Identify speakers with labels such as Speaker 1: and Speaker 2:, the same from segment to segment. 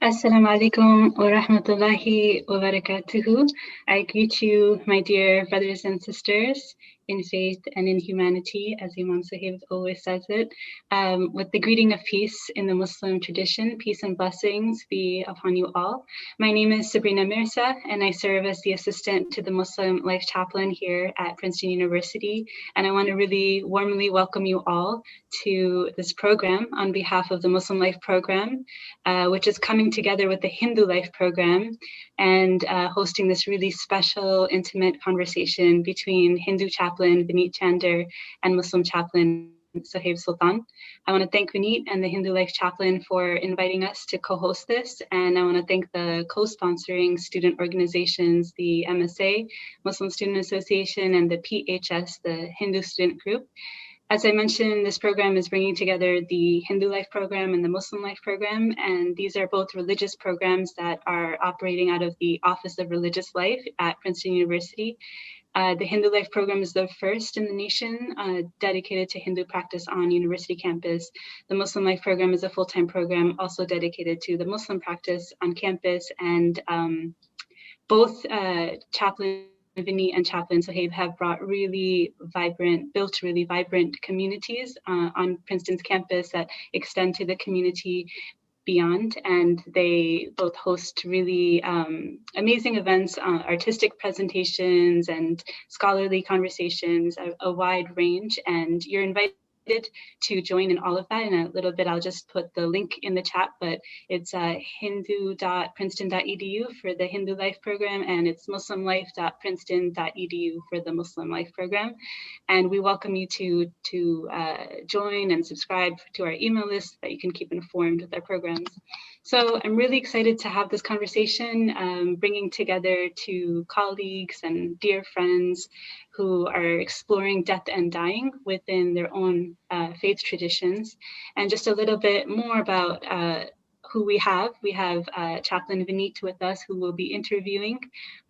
Speaker 1: Assalamu alaikum wa rahmatullahi wa barakatuhu. I greet you, my dear brothers and sisters in faith and in humanity, as Imam Sohaib always says it, with the greeting of peace in the Muslim tradition. Peace and blessings be upon you all. My name is Sabrina Mirza, and I serve as the assistant to the Muslim Life Chaplain here at Princeton University. And I want to really warmly welcome you all to this program on behalf of the Muslim Life Program, which is coming together with the Hindu Life Program and hosting this really special, intimate conversation between Hindu chaplain Vineet Chander and Muslim chaplain Sohaib Sultan. I want to thank Vineet and the Hindu Life Chaplain for inviting us to co-host this, and I want to thank the co-sponsoring student organizations, the MSA, Muslim Student Association, and the PHS, the Hindu Student Group. As I mentioned, this program is bringing together the Hindu Life Program and the Muslim Life Program, and these are both religious programs that are operating out of the Office of Religious Life at Princeton University. The Hindu Life Program is the first in the nation dedicated to Hindu practice on university campus. The Muslim Life Program is a full-time program also dedicated to the Muslim practice on campus, and both chaplain Vineet and Chaplain Sohaib have built really vibrant communities on Princeton's campus that extend to the community beyond, and they both host really amazing events, artistic presentations and scholarly conversations, a wide range, and you're invited to join in all of that. In a little bit, I'll just put the link in the chat, but it's hindu.princeton.edu for the Hindu Life Program, and it's muslimlife.princeton.edu for the Muslim Life Program. And we welcome you to join and subscribe to our email list so that you can keep informed with our programs. So I'm really excited to have this conversation, bringing together two colleagues and dear friends who are exploring death and dying within their own faith traditions. And just a little bit more about who we have. We have Chaplain Vineet with us, who will be interviewing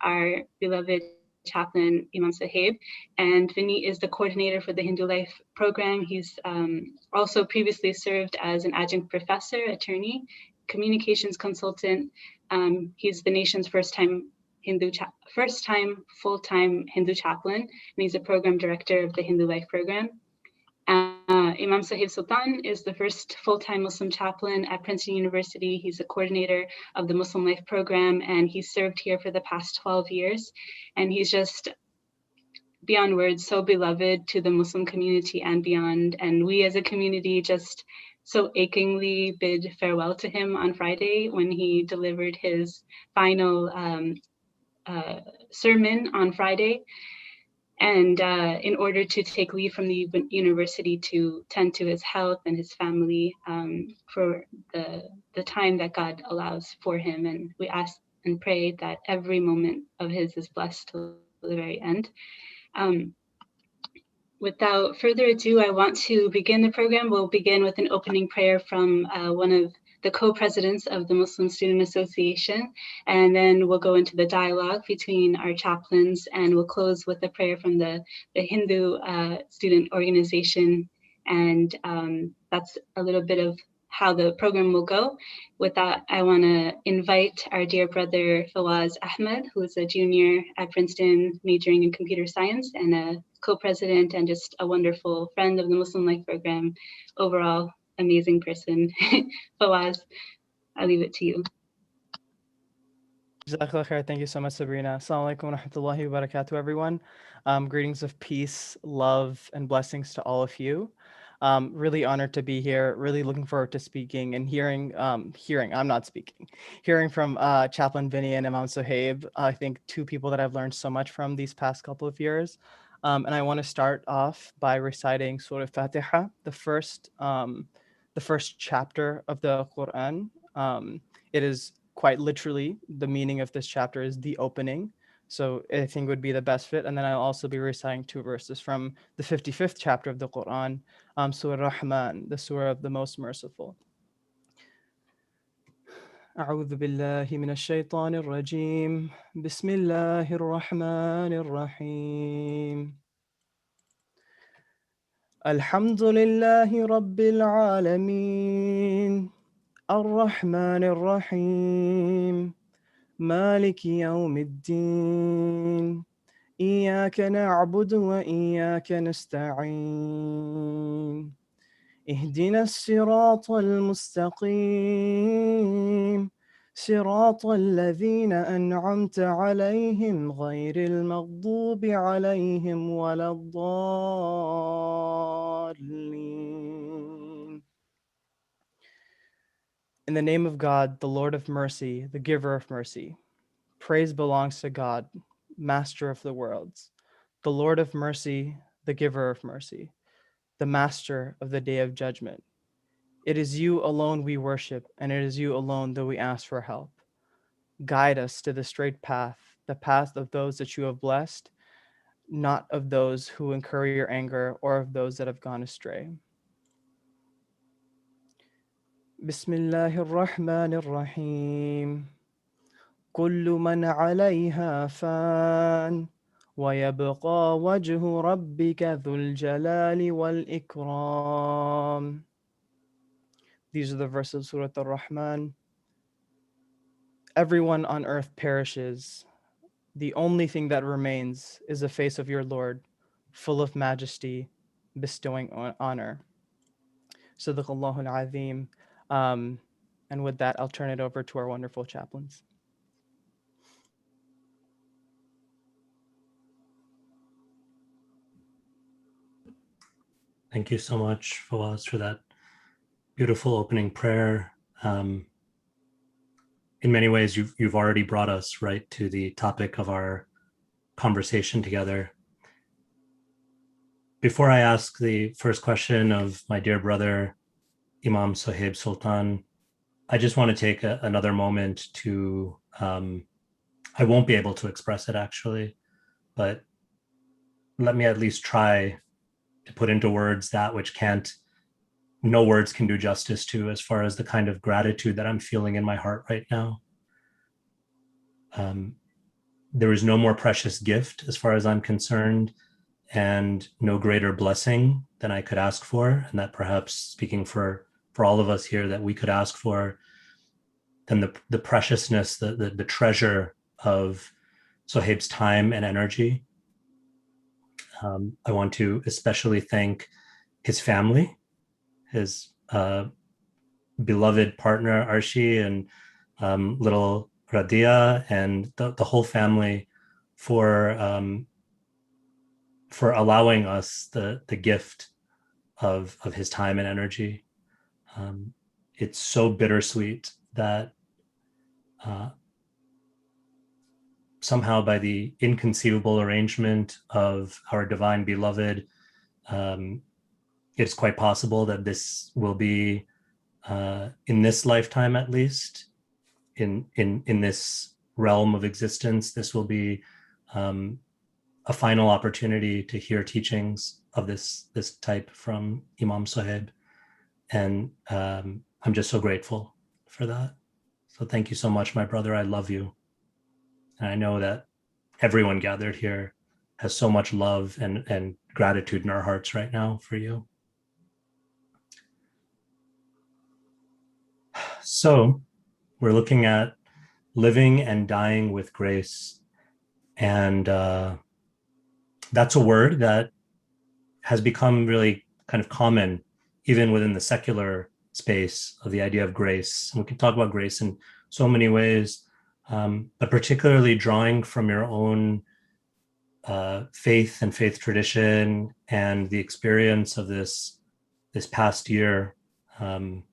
Speaker 1: our beloved Chaplain Imam Sohaib, and Vineet is the coordinator for the Hindu Life Program. He's also previously served as an adjunct professor, attorney, communications consultant. He's the nation's first-time full-time Hindu chaplain, and he's a program director of the Hindu Life Program. Imam Sohaib Sultan is the first full-time Muslim chaplain at Princeton University. He's a coordinator of the Muslim Life Program, and he's served here for the past 12 years. And he's just beyond words, so beloved to the Muslim community and beyond. And we as a community just so achingly bid farewell to him on Friday when he delivered his final sermon on Friday. And in order to take leave from the university to tend to his health and his family for the time that God allows for him. And we ask and pray that every moment of his is blessed till the very end. Without further ado, I want to begin the program. We'll begin with an opening prayer from one of the co-presidents of the Muslim Student Association, and then we'll go into the dialogue between our chaplains, and we'll close with a prayer from the Hindu student organization. And that's a little bit of how the program will go. With that, I want to invite our dear brother Fawaz Ahmed, who is a junior at Princeton majoring in computer science and a co-president and just a wonderful friend of the Muslim Life Program. Overall, amazing person. Fawaz, I'll leave it to you.
Speaker 2: Jazakallah khair. Thank you so much, Sabrina. Assalamu alaikum wa rahmatullahi wa barakatuh, everyone. Greetings of peace, love, and blessings to all of you. Really honored to be here. Really looking forward to speaking and hearing from Chaplain Vinny and Imam Sohaib. I think two people that I've learned so much from these past couple of years. And I want to start off by reciting Surah Fatiha, the first chapter of the Quran. It is quite literally, the meaning of this chapter is the opening. So I think would be the best fit. And then I'll also be reciting two verses from the 55th chapter of the Quran, Surah Rahman, the Surah of the Most Merciful. أعوذ بالله من الشيطان الرجيم بسم الله الرحمن الرحيم الحمد لله رب العالمين الرحمن الرحيم مالك يوم الدين إياك نعبد وإياك نستعين اهدنا الصراط المستقيم صراط الذين أنعمت عليهم غير المغضوب عليهم ولا الضالين. In the name of God, the Lord of mercy, the giver of mercy. Praise belongs to God, master of the worlds, the Lord of mercy, the giver of mercy, the master of the day of judgment. It is you alone we worship, and it is you alone that we ask for help. Guide us to the straight path, the path of those that you have blessed, not of those who incur your anger or of those that have gone astray. Bismillahir Rahmanir Rahim. كل من عليها فان ويبقى وجه ربك ذو الجلال والإكرام. These are the verses of Surah Ar-Rahman. Everyone on earth perishes. The only thing that remains is the face of your Lord, full of majesty, bestowing honor. Sadaqallahu al-Azim. And with that, I'll turn it over to our wonderful chaplains.
Speaker 3: Thank you so much, Fawaz, for that beautiful opening prayer. In many ways, you've already brought us right to the topic of our conversation together. Before I ask the first question of my dear brother, Imam Sohaib Sultan, I just want to take another moment to, I won't be able to express it actually, but let me at least try to put into words that which no words can do justice to, as far as the kind of gratitude that I'm feeling in my heart right now. There is no more precious gift, as far as I'm concerned, and no greater blessing than I could ask for, and that perhaps speaking for all of us here, that we could ask for, than the preciousness, the treasure of Sohaib's time and energy. I want to especially thank his family, his beloved partner Arshi and little Radia, and the whole family for allowing us the gift of his time and energy. It's so bittersweet that somehow, by the inconceivable arrangement of our divine beloved, it's quite possible that this will be, in this lifetime at least, in this realm of existence, this will be a final opportunity to hear teachings of this type from Imam Sohaib. And I'm just so grateful for that. So thank you so much, my brother. I love you. And I know that everyone gathered here has so much love and gratitude in our hearts right now for you. So we're looking at living and dying with grace. And that's a word that has become really kind of common, even within the secular space of the idea of grace. And we can talk about grace in so many ways, but particularly drawing from your own faith and faith tradition and the experience of this past year. Can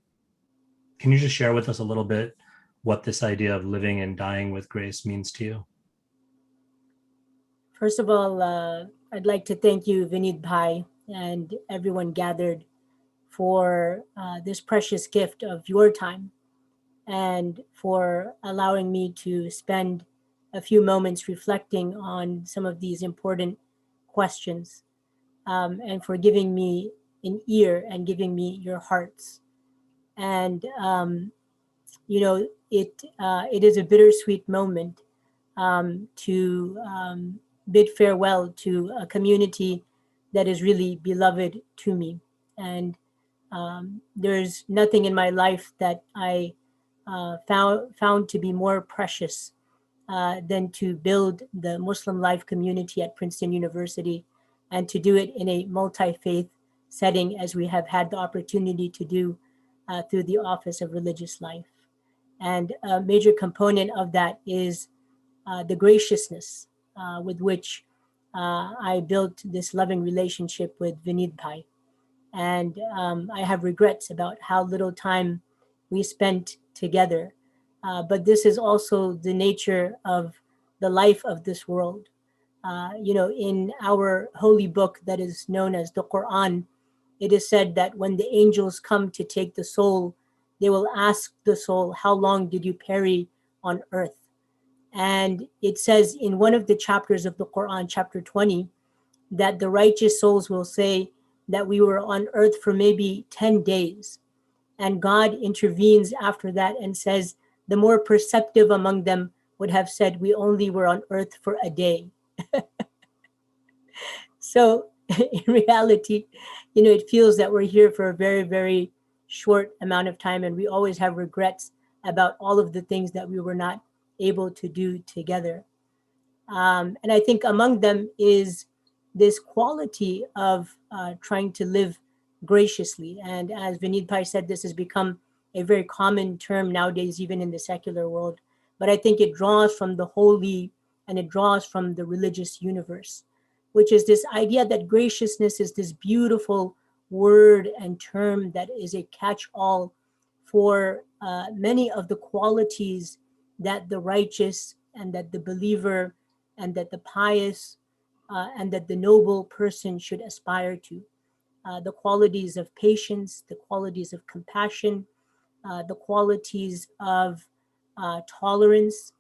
Speaker 3: you just share with us a little bit what this idea of living and dying with grace means to you?
Speaker 4: First of all, I'd like to thank you, Vineet Bhai, and everyone gathered for this precious gift of your time, and for allowing me to spend a few moments reflecting on some of these important questions, and for giving me an ear and giving me your hearts. And it is a bittersweet moment to bid farewell to a community that is really beloved to me. And There's nothing in my life that I found to be more precious than to build the Muslim life community at Princeton University, and to do it in a multi-faith setting, as we have had the opportunity to do through the Office of Religious Life. And a major component of that is the graciousness with which I built this loving relationship with Vineet Bhai. And I have regrets about how little time we spent together. But this is also the nature of the life of this world. In our holy book that is known as the Quran, it is said that when the angels come to take the soul, they will ask the soul, how long did you tarry on earth? And it says in one of the chapters of the Quran, chapter 20, that the righteous souls will say that we were on earth for maybe 10 days. And God intervenes after that and says, the more perceptive among them would have said, we only were on earth for a day. So in reality, it feels that we're here for a very, very short amount of time. And we always have regrets about all of the things that we were not able to do together. And I think among them is this quality of trying to live graciously. And as Vineet Bhai said, this has become a very common term nowadays, even in the secular world. But I think it draws from the holy and it draws from the religious universe, which is this idea that graciousness is this beautiful word and term that is a catch-all for many of the qualities that the righteous and that the believer and that the pious and that the noble person should aspire to. The qualities of patience, the qualities of compassion, the qualities of tolerance,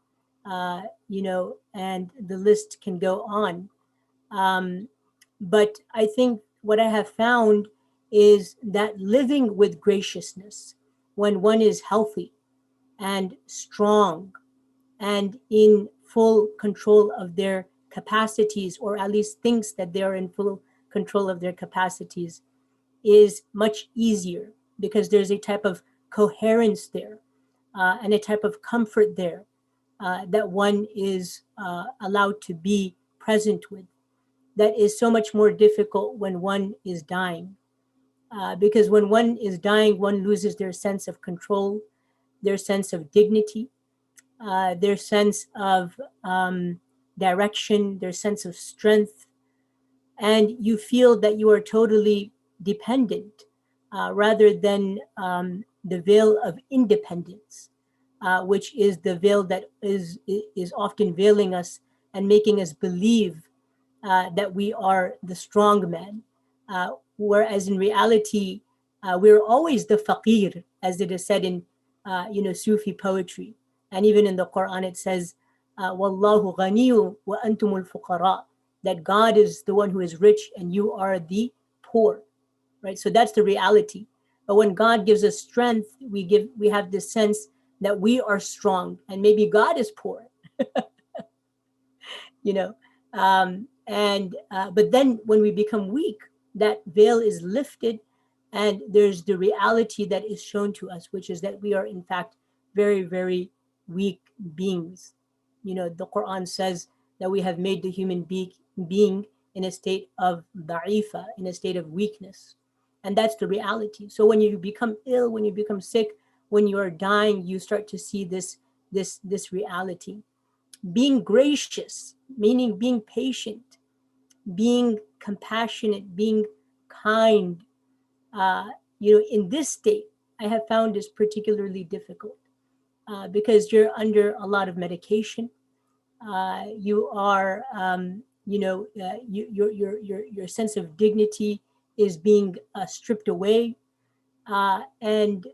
Speaker 4: and the list can go on. But I think what I have found is that living with graciousness, when one is healthy and strong and in full control of their capacities, or at least thinks that they are in full control of their capacities, is much easier because there's a type of coherence there and a type of comfort there that one is allowed to be present with. That is so much more difficult when one is dying. Because when one is dying, one loses their sense of control, their sense of dignity, their sense of direction, their sense of strength, and you feel that you are totally dependent rather than the veil of independence, which is the veil that is often veiling us and making us believe that we are the strong man, whereas in reality, we're always the faqir, as it is said in Sufi poetry. And even in the Quran, it says, Wallahu ghaniyu wa antumul fuqara, that God is the one who is rich and you are the poor, right? So that's the reality. But when God gives us strength, we have this sense that we are strong and maybe God is poor, but then when we become weak, that veil is lifted and there's the reality that is shown to us, which is that we are in fact very, very weak beings. The Quran says that we have made the human being in a state of da'ifa, in a state of weakness. And that's the reality. So when you become ill, when you become sick, when you are dying, you start to see this reality. Being gracious, meaning being patient, being compassionate, being kind, in this state, I have found is particularly difficult because you're under a lot of medication. You are, your sense of dignity is being stripped away, and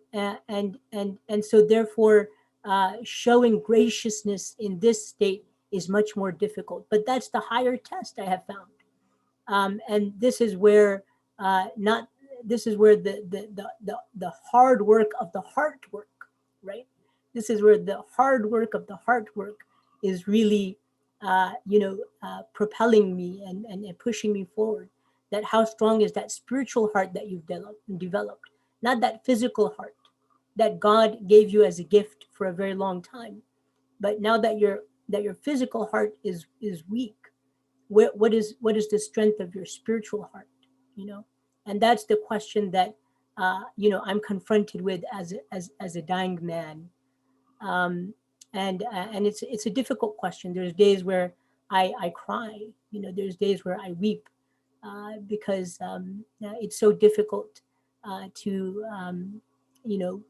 Speaker 4: so therefore, showing graciousness in this state is much more difficult. But that's the higher test I have found, and this is where the hard work of the heart work, right? This is where the hard work of the heart work is really, propelling me and pushing me forward. That how strong is that spiritual heart that you've developed? not that physical heart that God gave you as a gift for a very long time. But now that your physical heart is weak, what is the strength of your spiritual heart? You know, and that's the question that I'm confronted with as a dying man. And it's a difficult question. There's days where I cry. There's days where I weep because it's so difficult to you know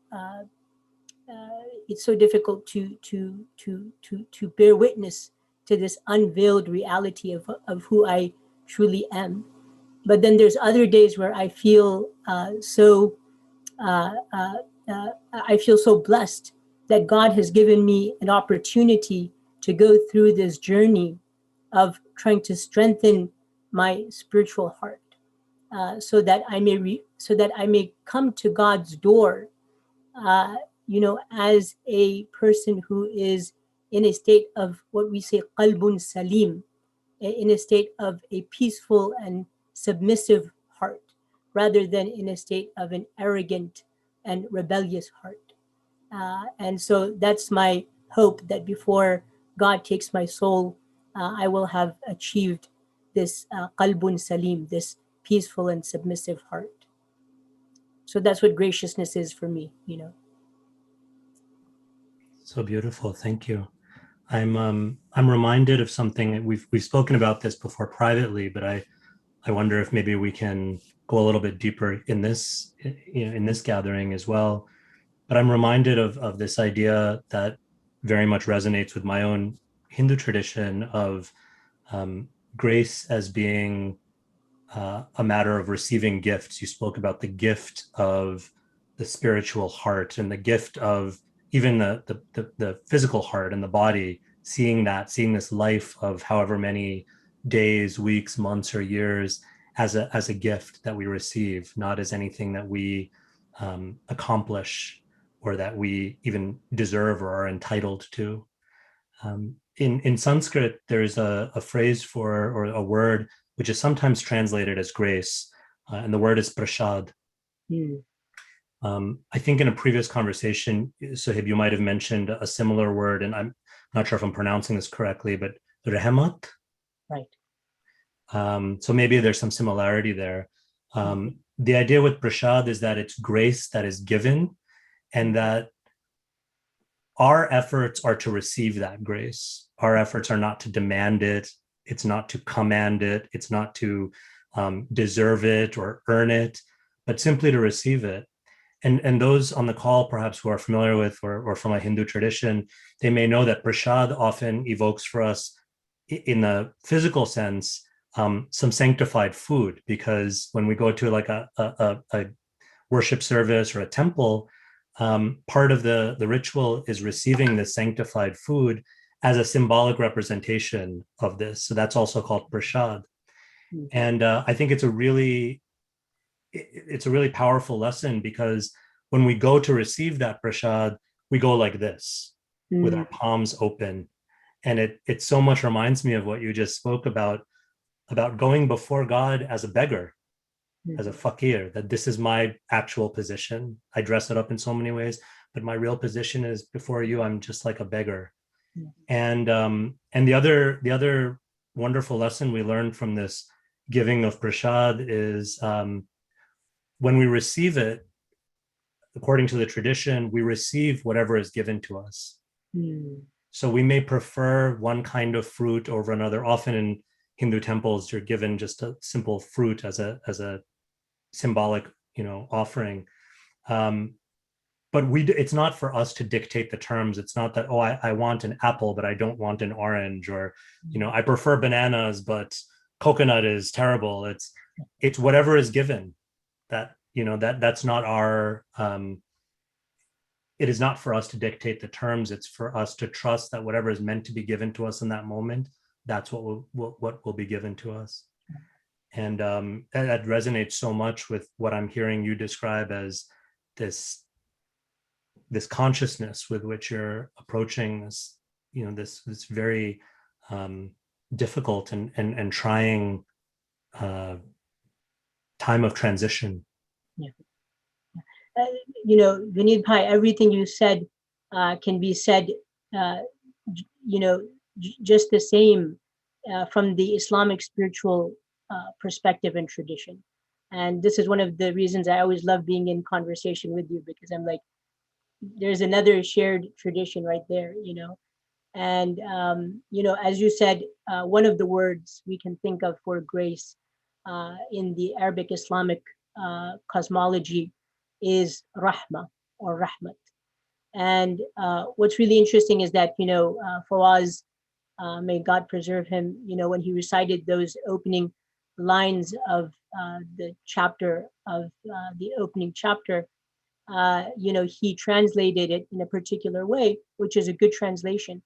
Speaker 4: it's so difficult to bear witness to this unveiled reality of who I truly am. But then there's other days where I feel I feel so blessed that God has given me an opportunity to go through this journey of trying to strengthen my spiritual heart, so that I may come to God's door, as a person who is in a state of what we say qalbun salim, in a state of a peaceful and submissive heart, rather than in a state of an arrogant and rebellious heart. And so that's my hope, that before God takes my soul, I will have achieved this qalbun salim, this peaceful and submissive heart. So that's what graciousness is for me.
Speaker 3: So beautiful. Thank you. I'm reminded of something. We've spoken about this before privately, but I wonder if maybe we can go a little bit deeper in this gathering as well. But I'm reminded of this idea that very much resonates with my own Hindu tradition of grace as being a matter of receiving gifts. You spoke about the gift of the spiritual heart and the gift of even the physical heart and the body, seeing this life of however many days, weeks, months, or years as a gift that we receive, not as anything that we accomplish or that we even deserve or are entitled to. In Sanskrit, there's a phrase or a word which is sometimes translated as grace, and the word is prashad. I think in a previous conversation, Sohaib, you might have mentioned a similar word, and I'm not sure if I'm pronouncing this correctly, but rahmat.
Speaker 4: Right.
Speaker 3: So maybe there's some similarity there. The idea with prashad is that it's grace that is given, and that our efforts are to receive that grace. Our efforts are not to demand it. It's not to command it. It's not to deserve it or earn it, but simply to receive it. And those on the call, perhaps, who are familiar with or from a Hindu tradition, they may know that prashad often evokes for us, in the physical sense, some sanctified food, because when we go to like a worship service or a temple, part of the ritual is receiving this sanctified food as a symbolic representation of this. So that's also called prashad. And I think it's a really powerful lesson, because when we go to receive that prashad, we go like this, with our palms open. And it so much reminds me of what you just spoke about going before God as a beggar, as a fakir, that this is my actual position. I dress it up in so many ways, but my real position is before you, I'm just like a beggar. And the other wonderful lesson we learned from this giving of prashad is, when we receive it, according to the tradition, we receive whatever is given to us. So we may prefer one kind of fruit over another. Often in Hindu temples, you're given just a simple fruit as a symbolic, offering. But it's not for us to dictate the terms. It's not that, I want an apple, but I don't want an orange, or, I prefer bananas, but coconut is terrible. It's whatever is given. That's not our, it is not for us to dictate the terms. It's for us to trust that whatever is meant to be given to us in that moment, that's what will be given to us. And that resonates so much with what I'm hearing you describe as this consciousness with which you're approaching this, this very difficult and trying time of transition.
Speaker 4: Yeah. Vineet Bhai, everything you said can be said, uh, just the same from the Islamic spiritual perspective and tradition. And this is one of the reasons I always love being in conversation with you, because I'm like, there's another shared tradition right there. And, as you said, one of the words we can think of for grace in the Arabic Islamic cosmology is rahma or rahmat. And what's really interesting is that, Fawaz, may God preserve him, when he recited those opening lines of the chapter of the opening chapter, he translated it in a particular way, which is a good translation.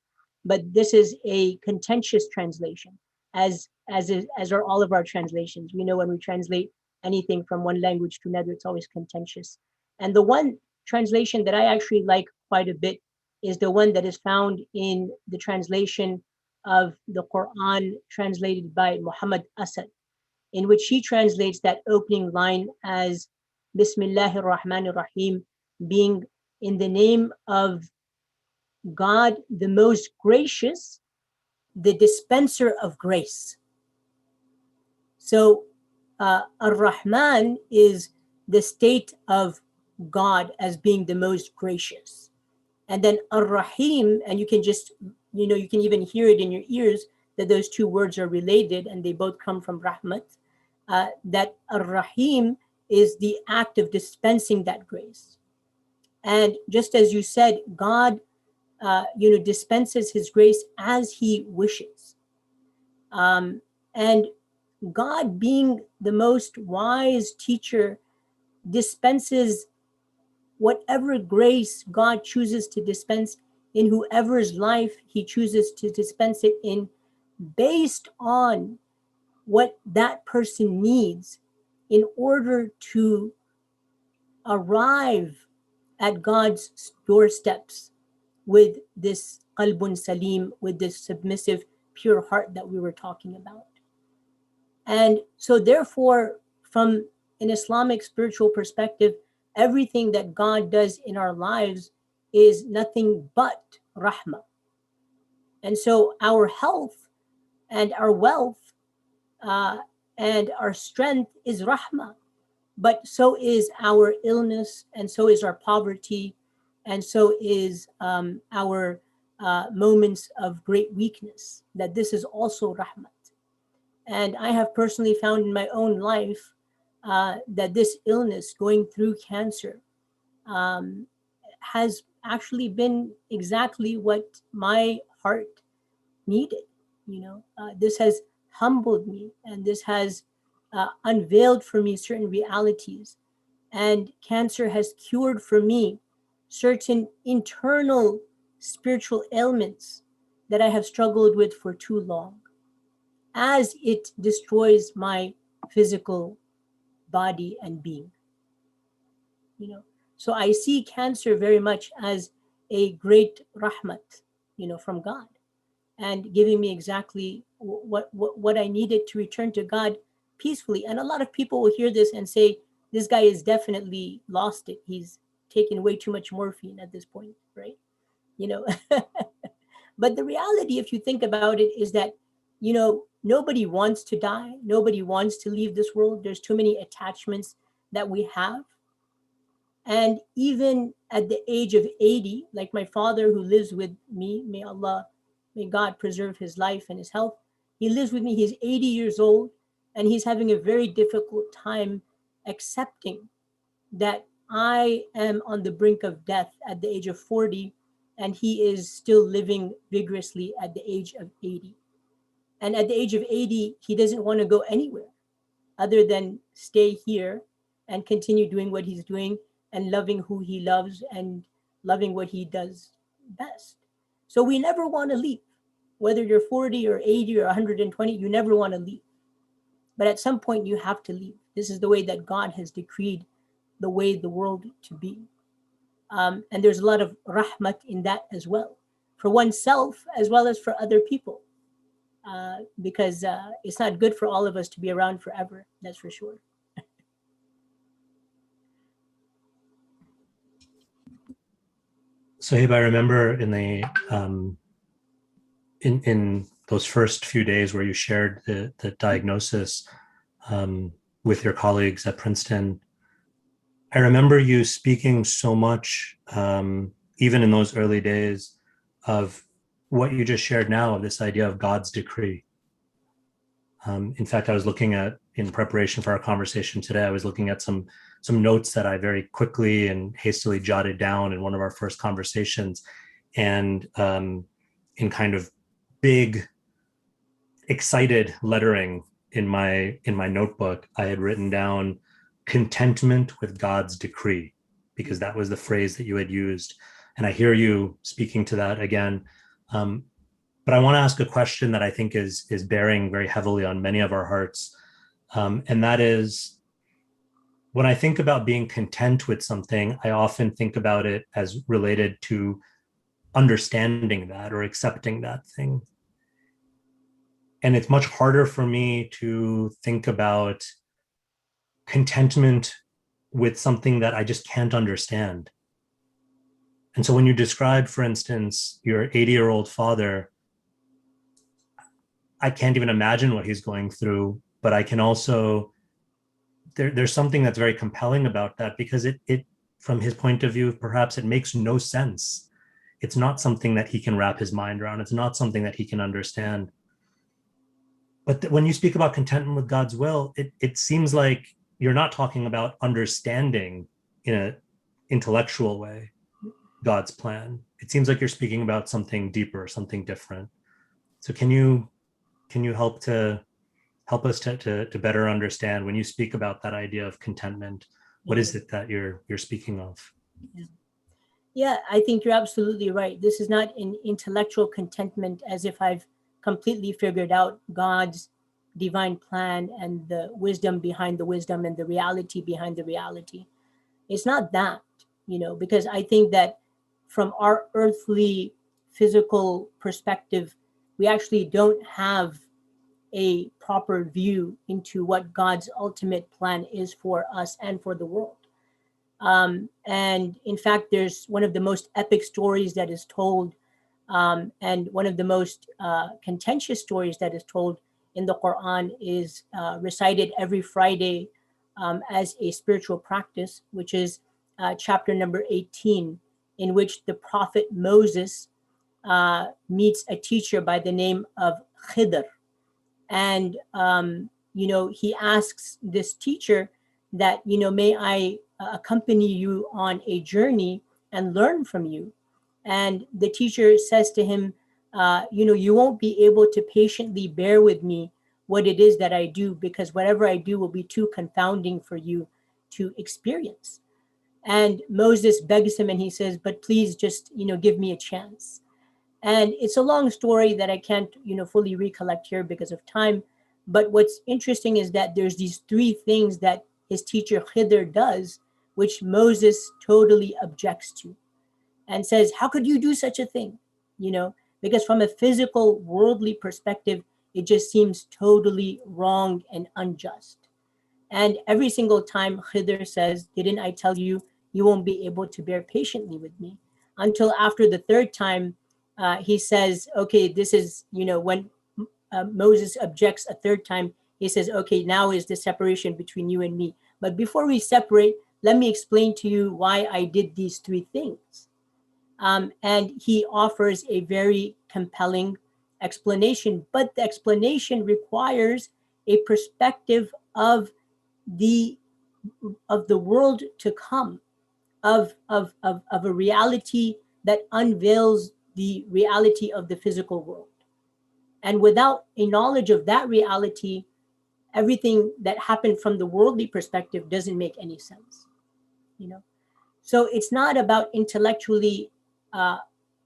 Speaker 4: But this is a contentious translation, as are all of our translations. We know when we translate anything from one language to another, it's always contentious. And the one translation that I actually like quite a bit is the one that is found in the translation of the Quran translated by Muhammad Asad, in which he translates that opening line as Bismillahir Rahmanir Rahim, being in the name of God, the most gracious, the dispenser of grace. So Ar-Rahman is the state of God as being the most gracious. And then Ar-Rahim, and you can just, you can even hear it in your ears that those two words are related and they both come from Rahmat. That Ar-Rahim is the act of dispensing that grace. And just as you said, God, dispenses his grace as he wishes. And God, being the most wise teacher, dispenses whatever grace God chooses to dispense in whoever's life he chooses to dispense it in, based on what that person needs in order to arrive at God's doorsteps with this qalbun salim, with this submissive, pure heart that we were talking about. And so therefore, from an Islamic spiritual perspective, everything that God does in our lives is nothing but rahmah. And so our health and our wealth and our strength is rahmah, but so is our illness, and so is our poverty, and so is our moments of great weakness, that this is also rahmat. And I have personally found in my own life that this illness, going through cancer, has actually been exactly what my heart needed. This has humbled me, and this has unveiled for me certain realities. And cancer has cured for me certain internal spiritual ailments that I have struggled with for too long, as it destroys my physical body and being. So I see cancer very much as a great rahmat, from God, and giving me exactly what I needed to return to God peacefully. And a lot of people will hear this and say, this guy has definitely lost it. He's taken way too much morphine at this point, right? But the reality, if you think about it, is that, nobody wants to die. Nobody wants to leave this world. There's too many attachments that we have. And even at the age of 80, like my father who lives with me, may God preserve his life and his health. He lives with me. He's 80 years old, and he's having a very difficult time accepting that I am on the brink of death at the age of 40, and he is still living vigorously at the age of 80. And at the age of 80, he doesn't want to go anywhere other than stay here and continue doing what he's doing and loving who he loves and loving what he does best. So we never want to leave. Whether you're 40 or 80 or 120, you never want to leave. But at some point, you have to leave. This is the way that God has decreed the way the world to be. And there's a lot of rahmat in that as well, for oneself as well as for other people. Because it's not good for all of us to be around forever, that's for sure.
Speaker 3: Sohaib, I remember in the in those first few days where you shared the diagnosis with your colleagues at Princeton, I remember you speaking so much, even in those early days, of what you just shared now, of this idea of God's decree. In fact, I was looking at, in preparation for our conversation today, I was looking at some notes that I very quickly and hastily jotted down in one of our first conversations. And in kind of big, excited lettering in my notebook, I had written down contentment with God's decree, because that was the phrase that you had used. And I hear you speaking to that again. But I want to ask a question that I think is bearing very heavily on many of our hearts. And that is, when I think about being content with something, I often think about it as related to understanding that or accepting that thing. And it's much harder for me to think about contentment with something that I just can't understand. And so when you describe, for instance, your 80-year-old father, I can't even imagine what he's going through, but I can also, there's something that's very compelling about that, because it from his point of view, perhaps it makes no sense. It's not something that he can wrap his mind around. It's not something that he can understand. But when you speak about contentment with God's will, it seems like you're not talking about understanding in an intellectual way God's plan. It seems like you're speaking about something deeper, something different. So can you help us to better understand, when you speak about that idea of contentment, what is it that you're speaking of?
Speaker 4: Yeah, I think you're absolutely right. This is not an intellectual contentment as if I've completely figured out God's divine plan and the wisdom behind the wisdom and the reality behind the reality. It's not that, because I think that from our earthly physical perspective, we actually don't have a proper view into what God's ultimate plan is for us and for the world. And in fact, there's one of the most epic stories that is told, and one of the most contentious stories that is told in the Quran is recited every Friday as a spiritual practice, which is chapter number 18, in which the prophet Moses meets a teacher by the name of Khidr. And, he asks this teacher that, may I accompany you on a journey and learn from you? And the teacher says to him, you won't be able to patiently bear with me what it is that I do, because whatever I do will be too confounding for you to experience. And Moses begs him and he says, but please just, give me a chance. And it's a long story that I can't, fully recollect here because of time. But what's interesting is that there's these three things that his teacher Khidr does, which Moses totally objects to and says, how could you do such a thing? Because from a physical, worldly perspective, it just seems totally wrong and unjust. And every single time Khidr says, didn't I tell you, you won't be able to bear patiently with me? Until after the third time, he says, okay, this is, when Moses objects a third time, he says, okay, now is the separation between you and me. But before we separate, let me explain to you why I did these three things. And he offers a very compelling explanation, but the explanation requires a perspective of the world to come, of a reality that unveils the reality of the physical world. And without a knowledge of that reality, everything that happened from the worldly perspective doesn't make any sense. So it's not about intellectually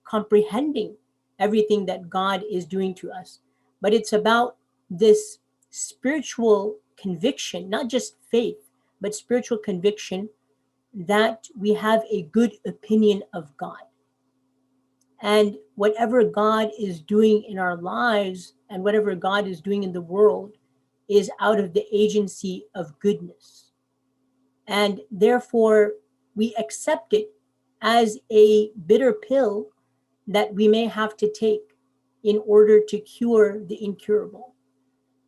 Speaker 4: comprehending everything that God is doing to us, but it's about this spiritual conviction, not just faith, but spiritual conviction that we have a good opinion of God. And whatever God is doing in our lives and whatever God is doing in the world is out of the agency of goodness. And therefore, we accept it as a bitter pill that we may have to take in order to cure the incurable.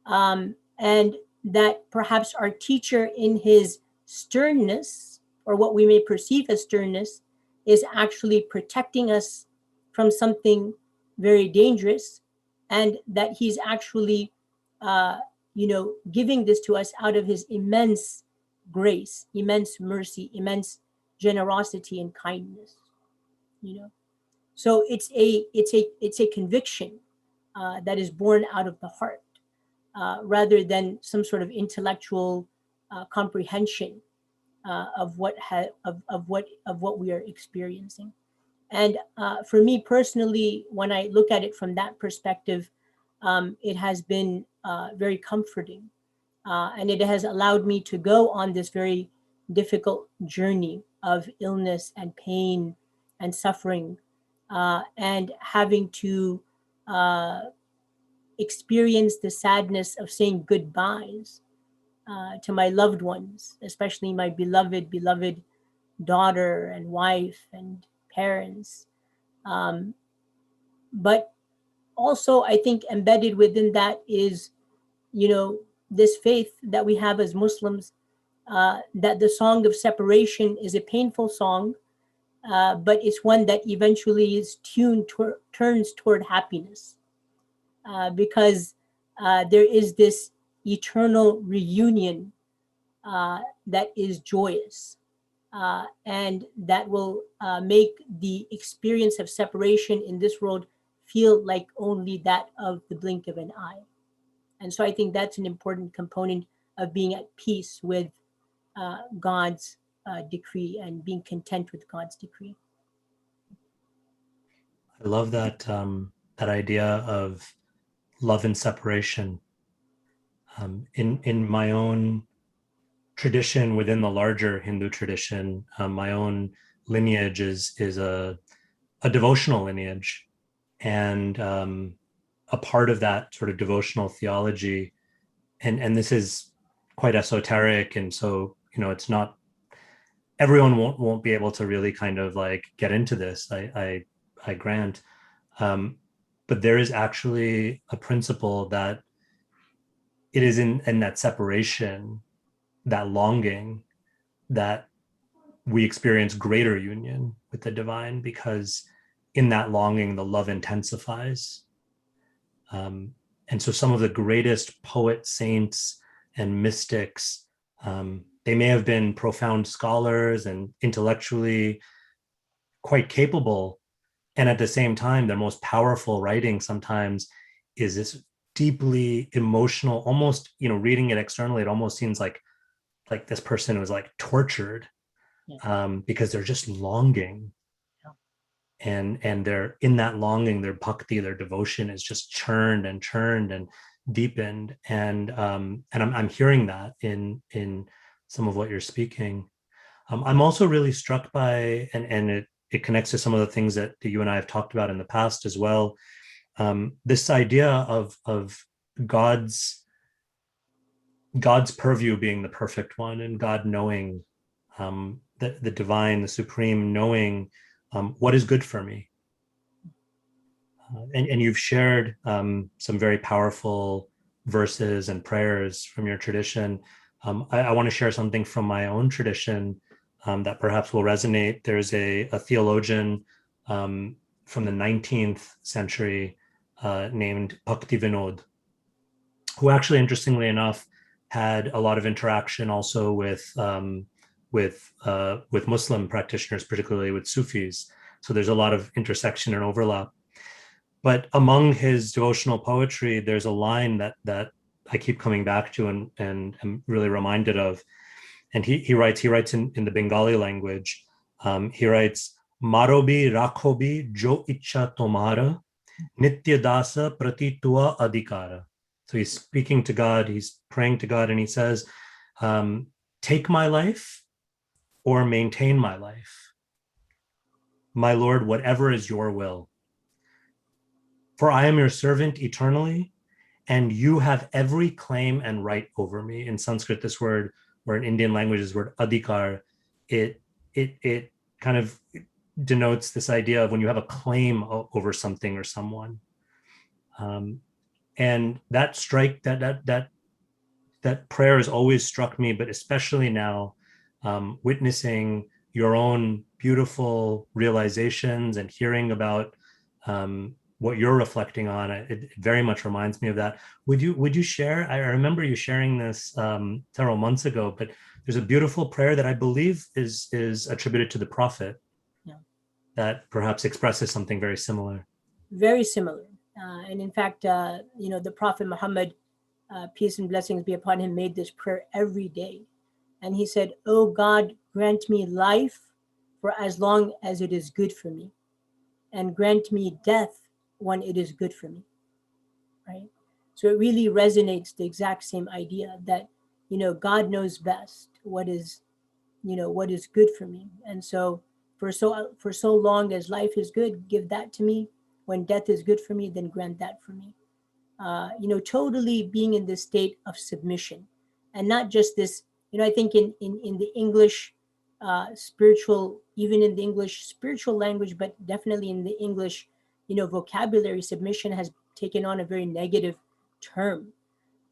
Speaker 4: And that perhaps our teacher, in his sternness, or what we may perceive as sternness, is actually protecting us from something very dangerous, and that he's actually, giving this to us out of his immense grace, immense mercy, immense generosity and kindness. So it's a conviction that is born out of the heart, rather than some sort of intellectual comprehension of what we are experiencing. And for me personally, when I look at it from that perspective, it has been very comforting, and it has allowed me to go on this very difficult journey of illness and pain and suffering, and having to experience the sadness of saying goodbyes to my loved ones, especially my beloved daughter and wife and parents. But also, I think embedded within that is, this faith that we have as Muslims, that the song of separation is a painful song, but it's one that eventually is turns toward happiness, because there is this eternal reunion that is joyous, and that will make the experience of separation in this world feel like only that of the blink of an eye. And so I think that's an important component of being at peace with God's decree and being content with God's decree.
Speaker 3: I love that that idea of love and separation. In my own tradition, within the larger Hindu tradition, my own lineage is a devotional lineage, and a part of that sort of devotional theology, and this is quite esoteric, and so it's not everyone won't be able to really kind of like get into this. I grant, but there is actually a principle that it is in that separation, that longing, that we experience greater union with the divine, because in that longing, the love intensifies. And so some of the greatest poets, saints, and mystics, they may have been profound scholars and intellectually quite capable. And at the same time, their most powerful writing sometimes is this deeply emotional, almost, reading it externally, it almost seems like this person was like tortured, because they're just longing. And they're in that longing, their bhakti, their devotion is just churned and deepened. And I'm hearing that in some of what you're speaking. I'm also really struck by, and it connects to some of the things that you and I have talked about in the past as well. This idea of God's purview being the perfect one, and God knowing, the divine, the supreme, knowing what is good for me. And you've shared some very powerful verses and prayers from your tradition. I want to share something from my own tradition that perhaps will resonate. There's a theologian from the 19th century named Bhakti Vinod, who actually, interestingly enough, had a lot of interaction also with Muslim practitioners, particularly with Sufis. So there's a lot of intersection and overlap. But among his devotional poetry, there's a line that I keep coming back to and am really reminded of. And he writes in the Bengali language. He writes, "Marobi rakhobi jo ichha tomara, nitya dasa prati tua adhikara." So he's speaking to God, he's praying to God, and he says, "Take my life or maintain my life. My Lord, whatever is your will. For I am your servant eternally, and you have every claim and right over me." In Sanskrit, this word, or in Indian language, this word adhikar, it kind of denotes this idea of when you have a claim over something or someone. And that prayer has always struck me, but especially now, witnessing your own beautiful realizations and hearing about what you're reflecting on. It very much reminds me of that. Would you share? I remember you sharing this several months ago, but there's a beautiful prayer that I believe is attributed to the Prophet.
Speaker 4: Yeah.
Speaker 3: That perhaps expresses something very similar.
Speaker 4: Very similar. And in fact, the Prophet Muhammad, peace and blessings be upon him, made this prayer every day. And he said, "Oh God, grant me life for as long as it is good for me, and grant me death when it is good for me." Right? So it really resonates the exact same idea that, God knows best what is good for me. And so for so long as life is good, give that to me. When death is good for me, then grant that for me. Totally being in this state of submission, and not just this. I think in the English spiritual, even in the English spiritual language, but definitely in the English, vocabulary, submission has taken on a very negative term.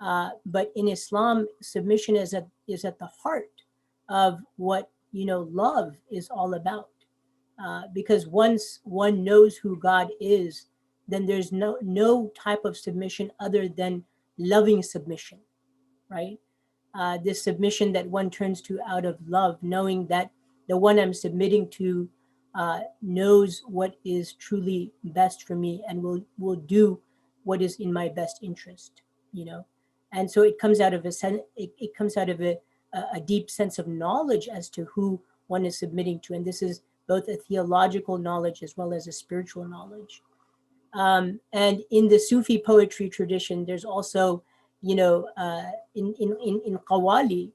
Speaker 4: But in Islam, submission is at the heart of what love is all about. Because once one knows who God is, then there's no type of submission other than loving submission, right? This submission that one turns to out of love, knowing that the one I'm submitting to knows what is truly best for me and will do what is in my best interest, And so it comes out of it comes out of a deep sense of knowledge as to who one is submitting to, and this is both a theological knowledge as well as a spiritual knowledge. And in the Sufi poetry tradition, there's also, in Qawwali,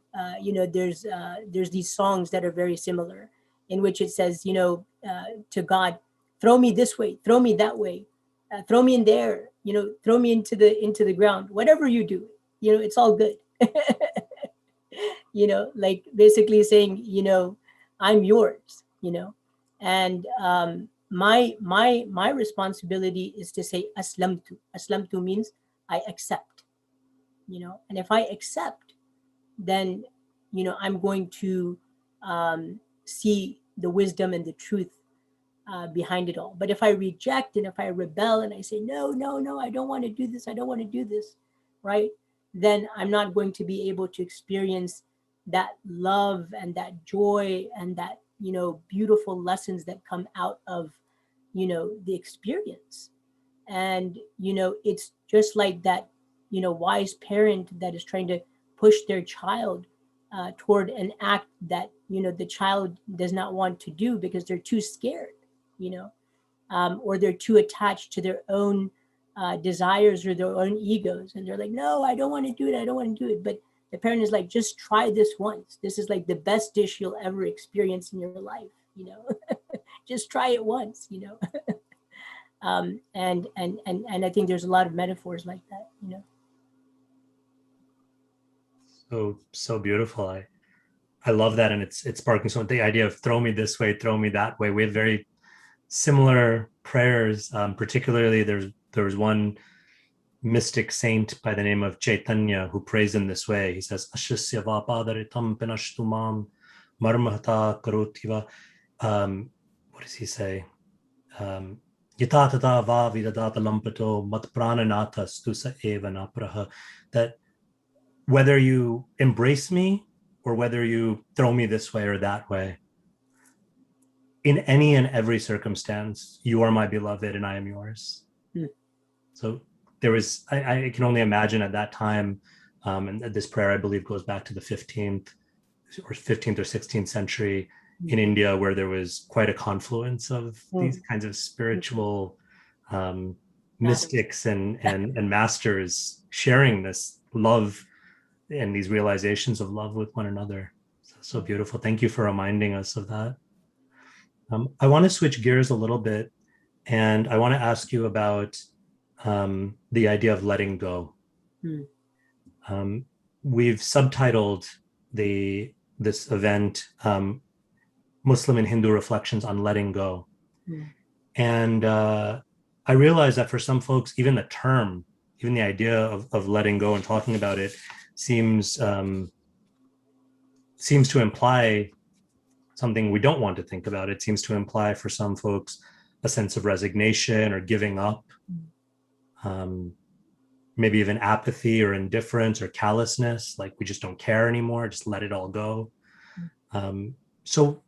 Speaker 4: there's these songs that are very similar, in which it says, to God, throw me this way, throw me that way, throw me in there, throw me into the ground, whatever you do, it's all good. Like basically saying, I'm yours, and my responsibility is to say aslamtu. Aslamtu means I accept, and if I accept, then I'm going to see the wisdom and the truth behind it all. But if I reject and if I rebel and I say no, I don't want to do this, right, then I'm not going to be able to experience that love and that joy and that beautiful lessons that come out of the experience. And it's just like that wise parent that is trying to push their child toward an act that the child does not want to do because they're too scared, or they're too attached to their own desires or their own egos, and they're like, no, I don't want to do it. But the parent is like, just try this once. This is like the best dish you'll ever experience in your life, just try it once, and I think there's a lot of metaphors like that,
Speaker 3: So beautiful. I love that, and it's sparking so the idea of throw me this way, throw me that way. We have very similar prayers. Particularly, there was one mystic saint by the name of Chaitanya who prays in this way. He says, "Ashasya vapadaritam pinashtumam marmahata karotiva." What does he say? Yatatata va vidadata lampato mat prananata stusa eva napraha. That whether you embrace me or whether you throw me this way or that way, in any and every circumstance, you are my beloved and I am yours.
Speaker 4: Mm.
Speaker 3: So there was, I can only imagine at that time, and this prayer, I believe, goes back to the 15th or 16th century in India, where there was quite a confluence of these kinds of spiritual mystics and masters sharing this love and these realizations of love with one another. So beautiful. Thank you for reminding us of that. I want to switch gears a little bit, and I want to ask you about the idea of letting go. We've subtitled this event Muslim and Hindu reflections on letting go.
Speaker 4: Mm.
Speaker 3: And I realized that for some folks, even the term, even the idea of letting go and talking about it seems to imply something we don't want to think about. It seems to imply for some folks a sense of resignation or giving up, maybe even apathy or indifference or callousness, like we just don't care anymore, just let it all go. So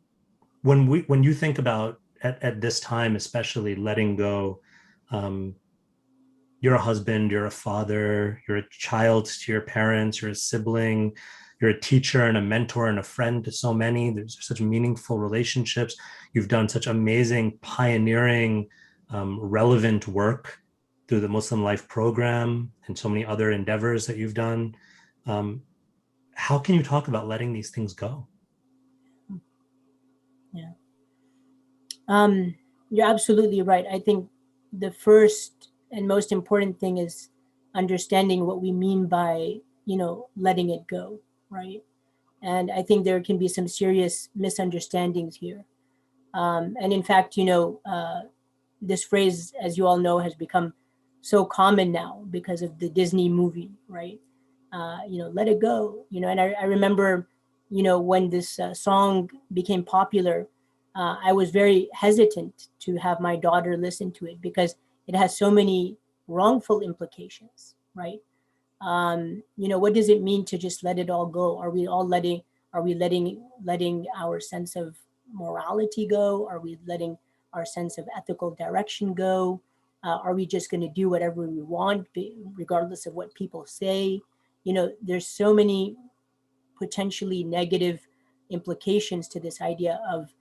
Speaker 3: when you think about at this time, especially letting go, you're a husband, you're a father, you're a child to your parents, you're a sibling, you're a teacher and a mentor and a friend to so many. There's such meaningful relationships. You've done such amazing, pioneering, relevant work through the Muslim Life Program and so many other endeavors that you've done. How can you talk about letting these things go?
Speaker 4: Yeah. You're absolutely right. I think the first and most important thing is understanding what we mean by, letting it go, right? And I think there can be some serious misunderstandings here. And in fact, this phrase, as you all know, has become so common now because of the Disney movie, right? Let it go, and I remember, when this song became popular, I was very hesitant to have my daughter listen to it because it has so many wrongful implications, right? What does it mean to just let it all go? Are we letting our sense of morality go? Are we letting our sense of ethical direction go? Are we just going to do whatever we want, regardless of what people say? There's so many potentially negative implications to this idea of,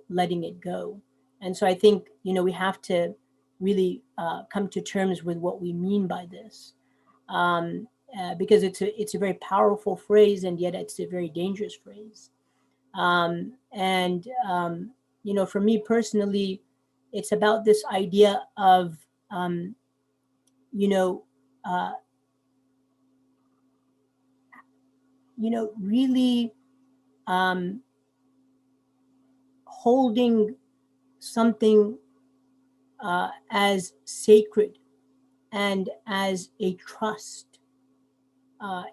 Speaker 4: letting it go. And so I think, we have to really come to terms with what we mean by this. Because it's a very powerful phrase, and yet it's a very dangerous phrase. For me personally, it's about this idea of, really holding something as sacred and as a trust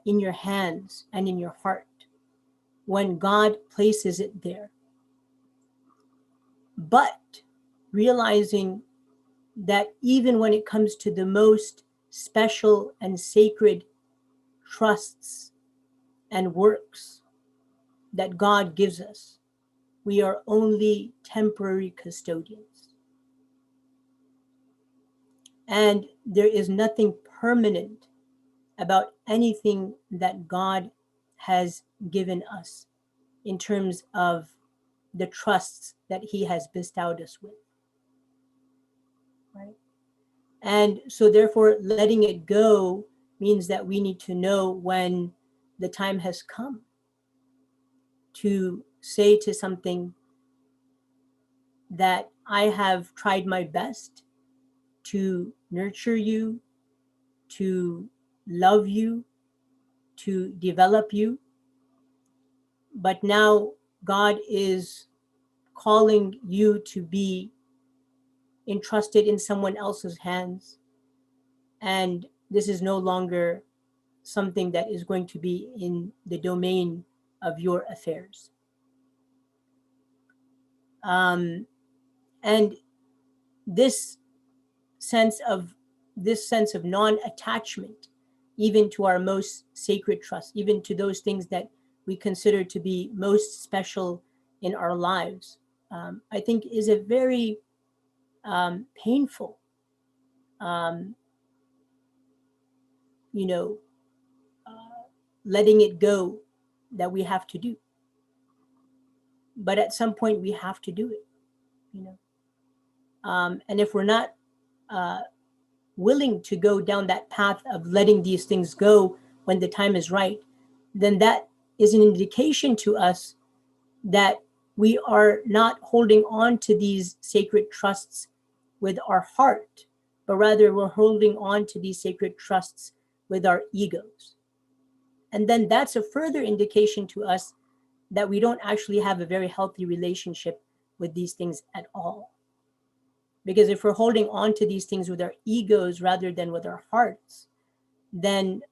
Speaker 4: in your hands and in your heart when God places it there. But realizing that even when it comes to the most special and sacred trusts and works that God gives us, we are only temporary custodians. And there is nothing permanent about anything that God has given us in terms of the trusts that he has bestowed us with. Right? And so therefore, letting it go means that we need to know when the time has come to say to something that I have tried my best to nurture you, to love you, to develop you. But now God is calling you to be entrusted in someone else's hands. And this is no longer something that is going to be in the domain of your affairs. And this sense of non-attachment, even to our most sacred trust, even to those things that we consider to be most special in our lives, I think is a very painful, letting it go that we have to do. But at some point we have to do it, and if we're not willing to go down that path of letting these things go when the time is right, then that is an indication to us that we are not holding on to these sacred trusts with our heart, but rather we're holding on to these sacred trusts with our egos. And then that's a further indication to us that we don't actually have a very healthy relationship with these things at all. Because if we're holding on to these things with our egos rather than with our hearts, then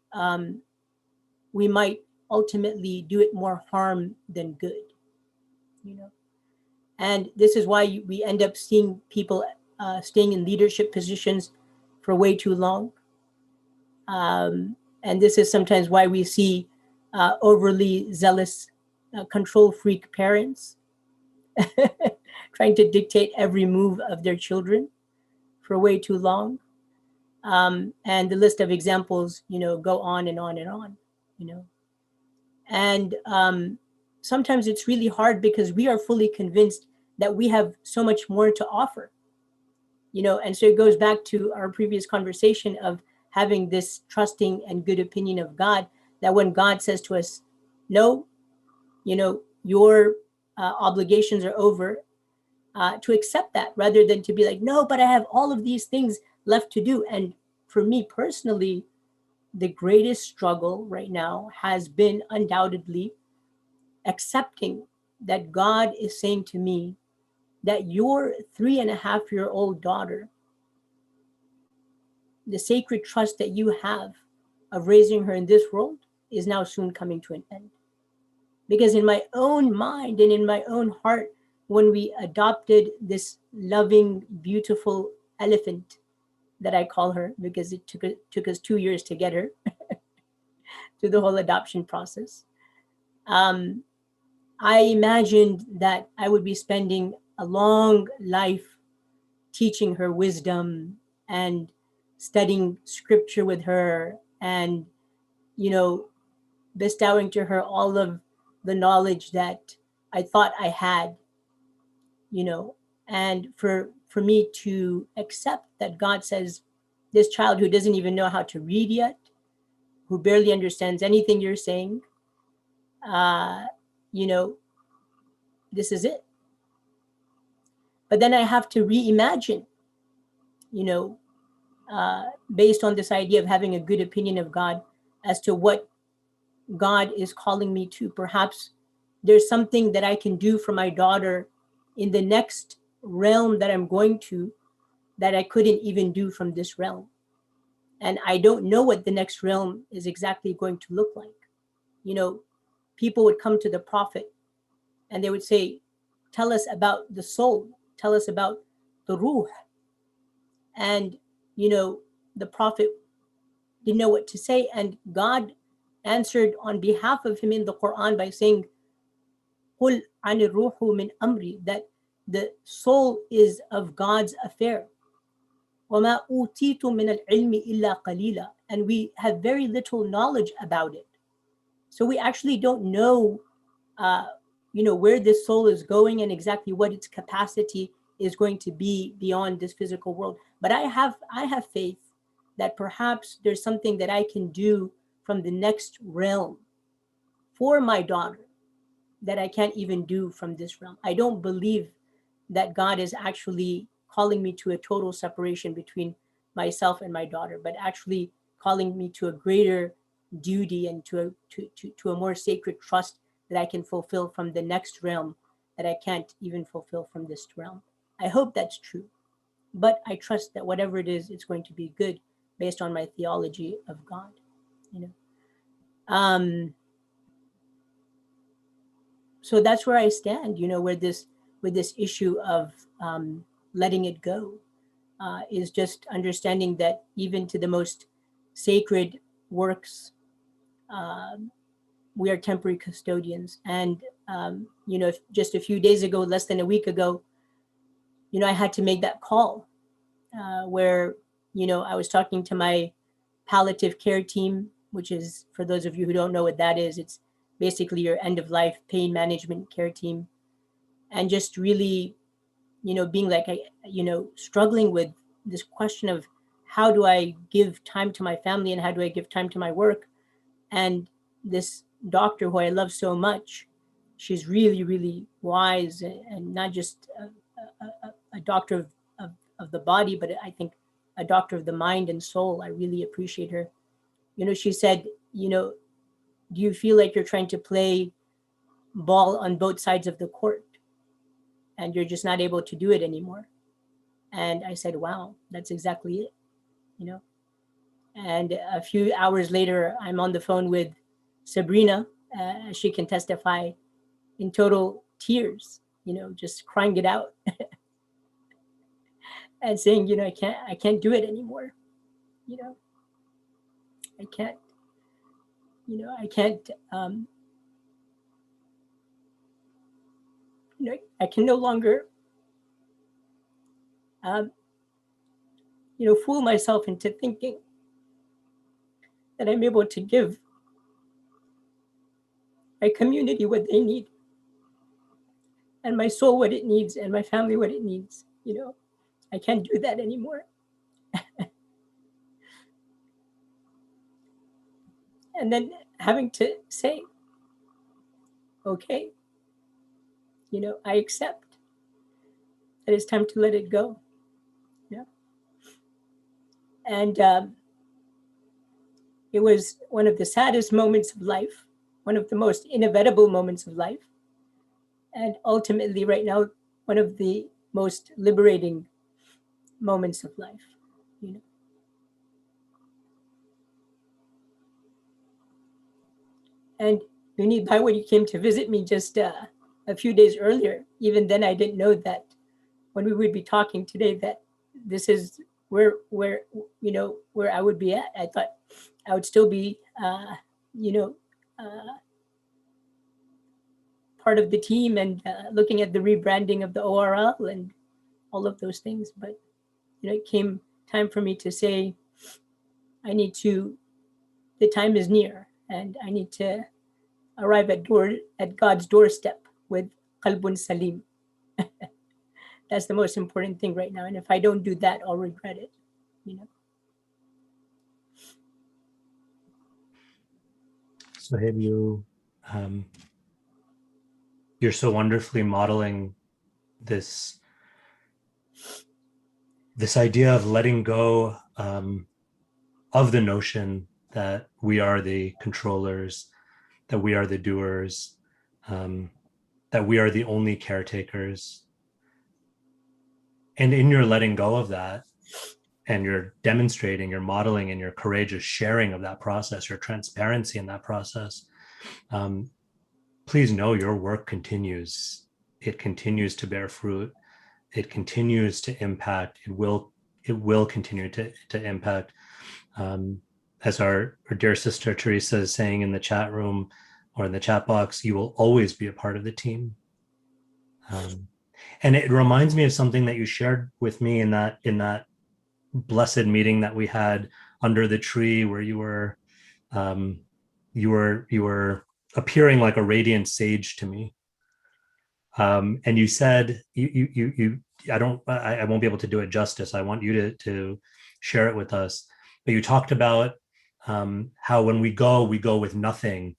Speaker 4: we might ultimately do it more harm than good, you know. And this is why we end up seeing people staying in leadership positions for way too long. And this is sometimes why we see overly zealous, control freak parents trying to dictate every move of their children for way too long. And the list of examples, you know, go on and on and on, you know. And sometimes it's really hard because we are fully convinced that we have so much more to offer, you know. And so it goes back to our previous conversation of having this trusting and good opinion of God, that when God says to us, no, you know, your obligations are over, to accept that rather than to be like, no, but I have all of these things left to do. And for me personally, the greatest struggle right now has been undoubtedly accepting that God is saying to me that your 3.5-year-old daughter, the sacred trust that you have of raising her in this world, is now soon coming to an end. Because in my own mind and in my own heart, when we adopted this loving, beautiful elephant that I call her, because it took us 2 years to get her through the whole adoption process, I imagined that I would be spending a long life teaching her wisdom and studying scripture with her, and, you know, bestowing to her all of the knowledge that I thought I had, you know. And for me to accept that God says, this child who doesn't even know how to read yet, who barely understands anything you're saying, you know, this is it. But then I have to reimagine, you know, based on this idea of having a good opinion of God, as to what God is calling me to. Perhaps there's something that I can do for my daughter in the next realm that I'm going to, that I couldn't even do from this realm. And I don't know what the next realm is exactly going to look like. You know, people would come to the Prophet and they would say, tell us about the soul, tell us about the ruh. And, you know, the Prophet didn't know what to say. And God answered on behalf of him in the Quran by saying, قُلْ عَنِ الرُّوحُ مِنْ أَمْرِ, that the soul is of God's affair. وَمَا أُوتِيتُ مِنَ الْعِلْمِ إِلَّا قَلِيلًا, and we have very little knowledge about it. So we actually don't know, you know, where this soul is going and exactly what its capacity is going to be beyond this physical world. But I have faith that perhaps there's something that I can do from the next realm for my daughter that I can't even do from this realm. I don't believe that God is actually calling me to a total separation between myself and my daughter, but actually calling me to a greater duty and to a more sacred trust that I can fulfill from the next realm that I can't even fulfill from this realm. I hope that's true, but I trust that whatever it is, it's going to be good based on my theology of God, you know. So that's where I stand, you know, with this issue of letting it go, is just understanding that even to the most sacred works, we are temporary custodians. And, you know, just a few days ago, less than a week ago, you know, I had to make that call where, you know, I was talking to my palliative care team, which is, for those of you who don't know what that is, it's basically your end of life pain management care team. And just really, you know, being like, you know, struggling with this question of how do I give time to my family and how do I give time to my work? And this doctor who I love so much, she's really, really wise, and not just a doctor of the body, but I think a doctor of the mind and soul. I really appreciate her. You know, she said, you know, do you feel like you're trying to play ball on both sides of the court, and you're just not able to do it anymore. And I said, wow, that's exactly it, you know. And a few hours later, I'm on the phone with Sabrina. She can testify, in total tears, you know, just crying it out and saying, you know, I can't do it anymore. You know, I can't, you know, I can't, you know, I can no longer, you know, fool myself into thinking that I'm able to give my community what they need, and my soul what it needs, and my family what it needs. You know, I can't do that anymore. And then having to say, okay, you know, I accept that it's time to let it go. Yeah. And it was one of the saddest moments of life, one of the most inevitable moments of life, and ultimately right now, one of the most liberating moments of life, you know. And Vineet, by when you came to visit me just a few days earlier, even then I didn't know that when we would be talking today that this is where you know, where I would be at. I thought I would still be, you know, part of the team and looking at the rebranding of the ORL and all of those things. But, you know, it came time for me to say, I need to, the time is near, and I need to arrive at God's doorstep with qalbun salim. That's the most important thing right now. And if I don't do that, I'll regret it, you know.
Speaker 3: Sohaib, you're so wonderfully modeling this idea of letting go of the notion that we are the controllers, that we are the doers, that we are the only caretakers. And in your letting go of that, and you're demonstrating, you're modeling, and your courageous sharing of that process, your transparency in that process, please know your work continues. It continues to bear fruit. It continues to impact. It will continue to impact. As our dear sister Teresa is saying in the chat room or in the chat box, you will always be a part of the team. And it reminds me of something that you shared with me in that blessed meeting that we had under the tree, where you were appearing like a radiant sage to me. And you said, I won't be able to do it justice. I want you to share it with us. But you talked about how when we go with nothing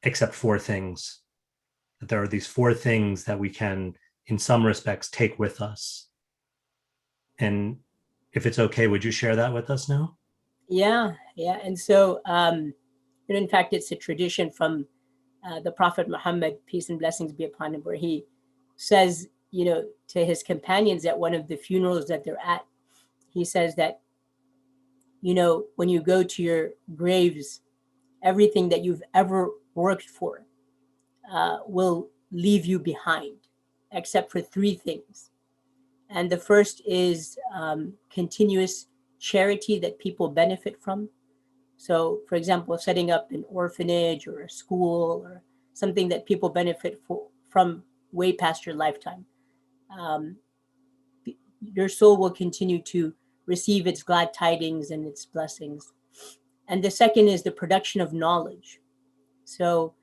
Speaker 3: except 4 things. That there are these 4 things that we can, in some respects, take with us. And if it's okay, would you share that with us now?
Speaker 4: Yeah. And so, in fact, it's a tradition from the Prophet Muhammad, peace and blessings be upon him, where he says, you know, to his companions at one of the funerals that they're at, he says that, you know, when you go to your graves, everything that you've ever worked for will leave you behind, except for 3 things. And the first is continuous charity that people benefit from. So, for example, setting up an orphanage or a school or something that people benefit from way past your lifetime. Your soul will continue to receive its glad tidings and its blessings. And the second is the production of knowledge. So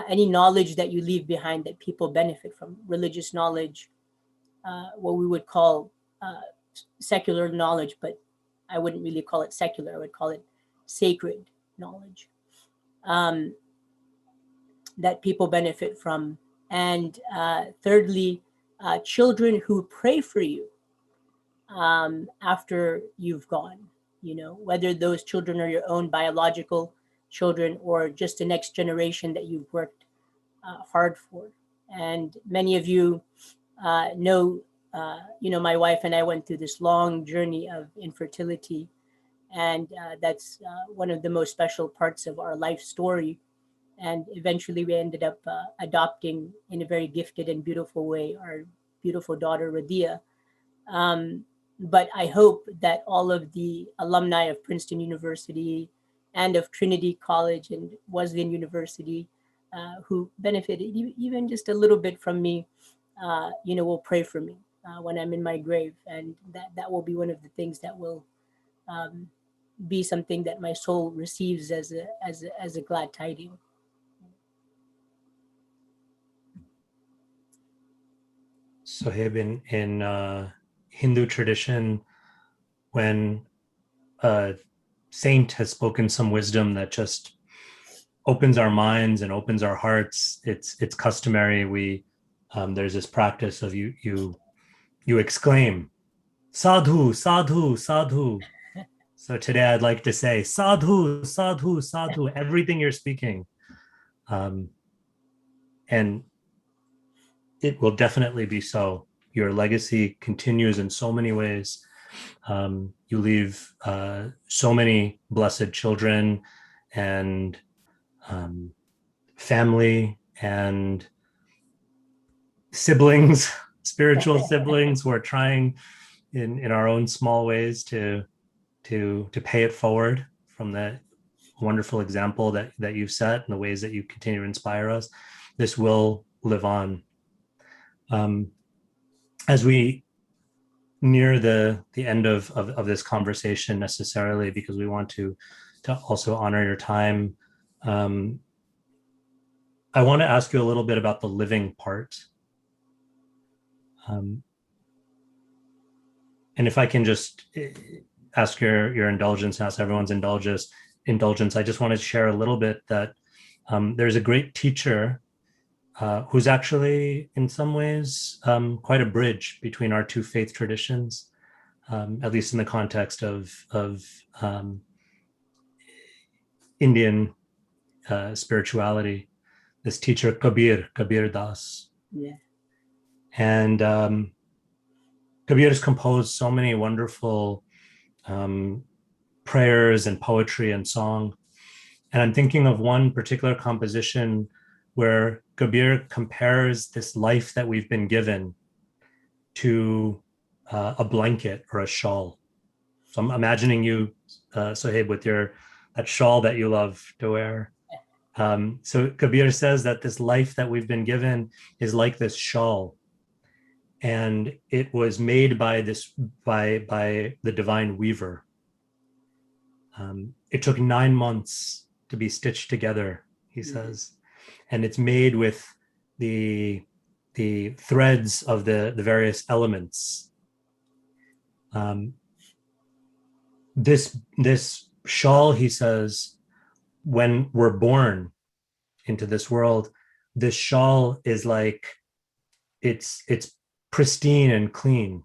Speaker 4: any knowledge that you leave behind that people benefit from, religious knowledge, what we would call secular knowledge, but I wouldn't really call it secular. I would call it sacred knowledge that people benefit from. And thirdly, children who pray for you after you've gone, you know, whether those children are your own biological children or just the next generation that you've worked hard for. And many of you know, my wife and I went through this long journey of infertility. And that's one of the most special parts of our life story. And eventually we ended up adopting in a very gifted and beautiful way our beautiful daughter, Radia. But I hope that all of the alumni of Princeton University and of Trinity College and Wesleyan University who benefited even just a little bit from me, will pray for me when I'm in my grave. And that will be one of the things that will be something that my soul receives as a glad tiding.
Speaker 3: Sohaib, in Hindu tradition, when a saint has spoken some wisdom that just opens our minds and opens our hearts, it's customary. There's this practice of you exclaim, "Sadhu, sadhu, sadhu." So today I'd like to say, "Sadhu, sadhu, sadhu," everything you're speaking, and it will definitely be so. Your legacy continues in so many ways. You leave so many blessed children and family and siblings, spiritual siblings who are trying in our own small ways to pay it forward from that wonderful example that you've set and the ways that you continue to inspire us. This will live on. As we near the end of this conversation, necessarily, because we want to also honor your time, I want to ask you a little bit about the living part. And if I can just ask your indulgence, ask everyone's indulgence, I just want to share a little bit that there's a great teacher who's actually, in some ways, quite a bridge between our two faith traditions, at least in the context of Indian spirituality. This teacher, Kabir Das.
Speaker 4: Yeah.
Speaker 3: And Kabir has composed so many wonderful prayers and poetry and song. And I'm thinking of one particular composition where Kabir compares this life that we've been given to a blanket or a shawl. So I'm imagining you, Sohaib, with that shawl that you love to wear. So Kabir says that this life that we've been given is like this shawl, and it was made by the divine weaver. It took 9 months to be stitched together, he says, and it's made with the threads of the various elements. This shawl, he says, when we're born into this world, this shawl is like it's pristine and clean.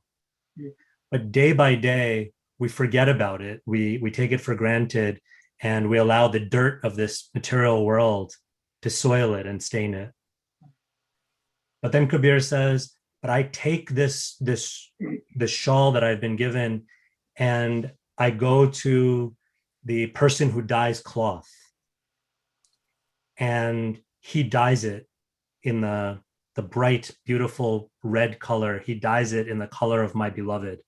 Speaker 3: But day by day, we forget about it. We take it for granted, and we allow the dirt of this material world to soil it and stain it. But then Kabir says, but I take this shawl that I've been given, and I go to the person who dyes cloth, and he dyes it in the bright, beautiful red color. He dyes it in the color of my beloved.